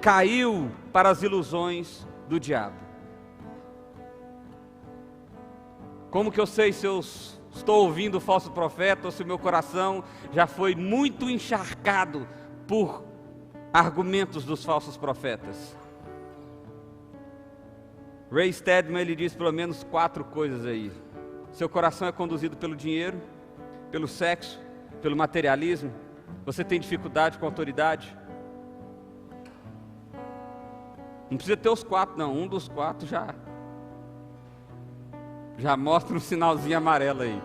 caiu para as ilusões do diabo. Como que eu sei se eu estou ouvindo o falso profeta ou se o meu coração já foi muito encharcado por argumentos dos falsos profetas? Ray Stedman, ele diz pelo menos 4 coisas aí. Seu coração é conduzido pelo dinheiro, pelo sexo, pelo materialismo. Você tem dificuldade com a autoridade? Não precisa ter os 4 não, um dos 4 já mostra um sinalzinho amarelo aí.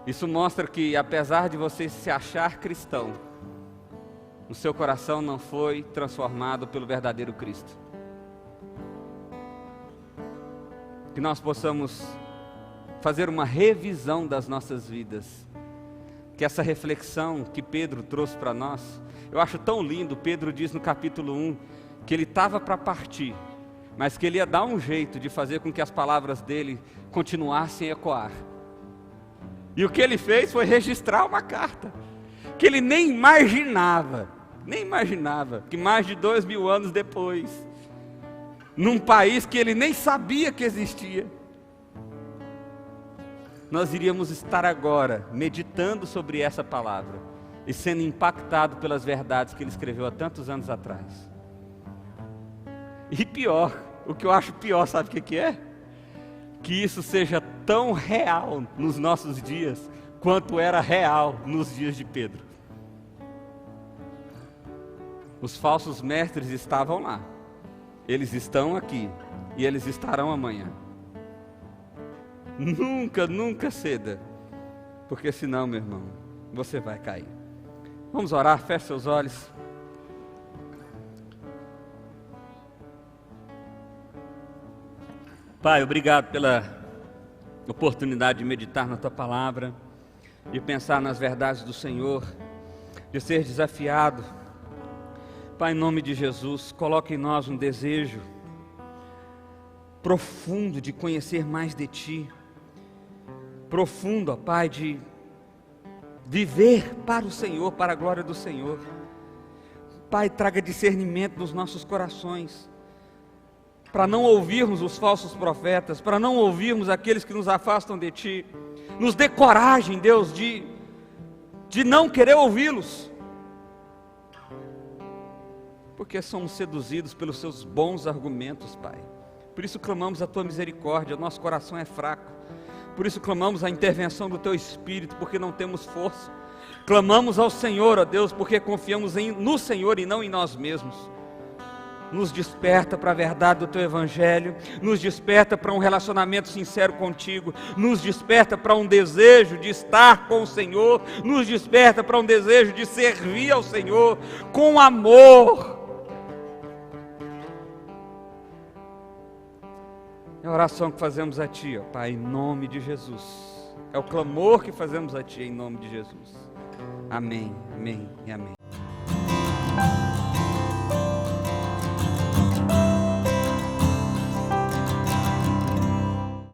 Isso mostra que apesar de você se achar cristão, o seu coração não foi transformado pelo verdadeiro Cristo. Que nós possamos fazer uma revisão das nossas vidas. Que essa reflexão que Pedro trouxe para nós, eu acho tão lindo. Pedro diz no capítulo 1 que ele estava para partir, mas que ele ia dar um jeito de fazer com que as palavras dele continuassem a ecoar. E o que ele fez foi registrar uma carta, que ele nem imaginava, que mais de 2000 anos depois, num país que ele nem sabia que existia, nós iríamos estar agora meditando sobre essa palavra e sendo impactado pelas verdades que ele escreveu há tantos anos atrás. E pior, o que eu acho pior, sabe o que é? Que isso seja tão real nos nossos dias, quanto era real nos dias de Pedro. Os falsos mestres estavam lá, eles estão aqui, e eles estarão amanhã. Nunca ceda, porque senão, meu irmão, você vai cair. Vamos orar, feche seus olhos. Pai, obrigado pela oportunidade de meditar na Tua Palavra, de pensar nas verdades do Senhor, de ser desafiado. Pai, em nome de Jesus, coloque em nós um desejo profundo de conhecer mais de Ti, profundo, ó Pai, de viver para o Senhor, para a glória do Senhor. Pai, traga discernimento nos nossos corações, para não ouvirmos os falsos profetas, para não ouvirmos aqueles que nos afastam de Ti. Nos dê coragem, Deus, de não querer ouvi-los, porque somos seduzidos pelos Seus bons argumentos, Pai. Por isso clamamos a Tua misericórdia, nosso coração é fraco. Por isso clamamos a intervenção do Teu Espírito, porque não temos força. Clamamos ao Senhor, ó Deus, porque confiamos no Senhor e não em nós mesmos. Nos desperta para a verdade do Teu Evangelho, nos desperta para um relacionamento sincero contigo, nos desperta para um desejo de estar com o Senhor, nos desperta para um desejo de servir ao Senhor com amor. É a oração que fazemos a Ti, ó Pai, em nome de Jesus. É o clamor que fazemos a Ti em nome de Jesus. Amém, amém e amém.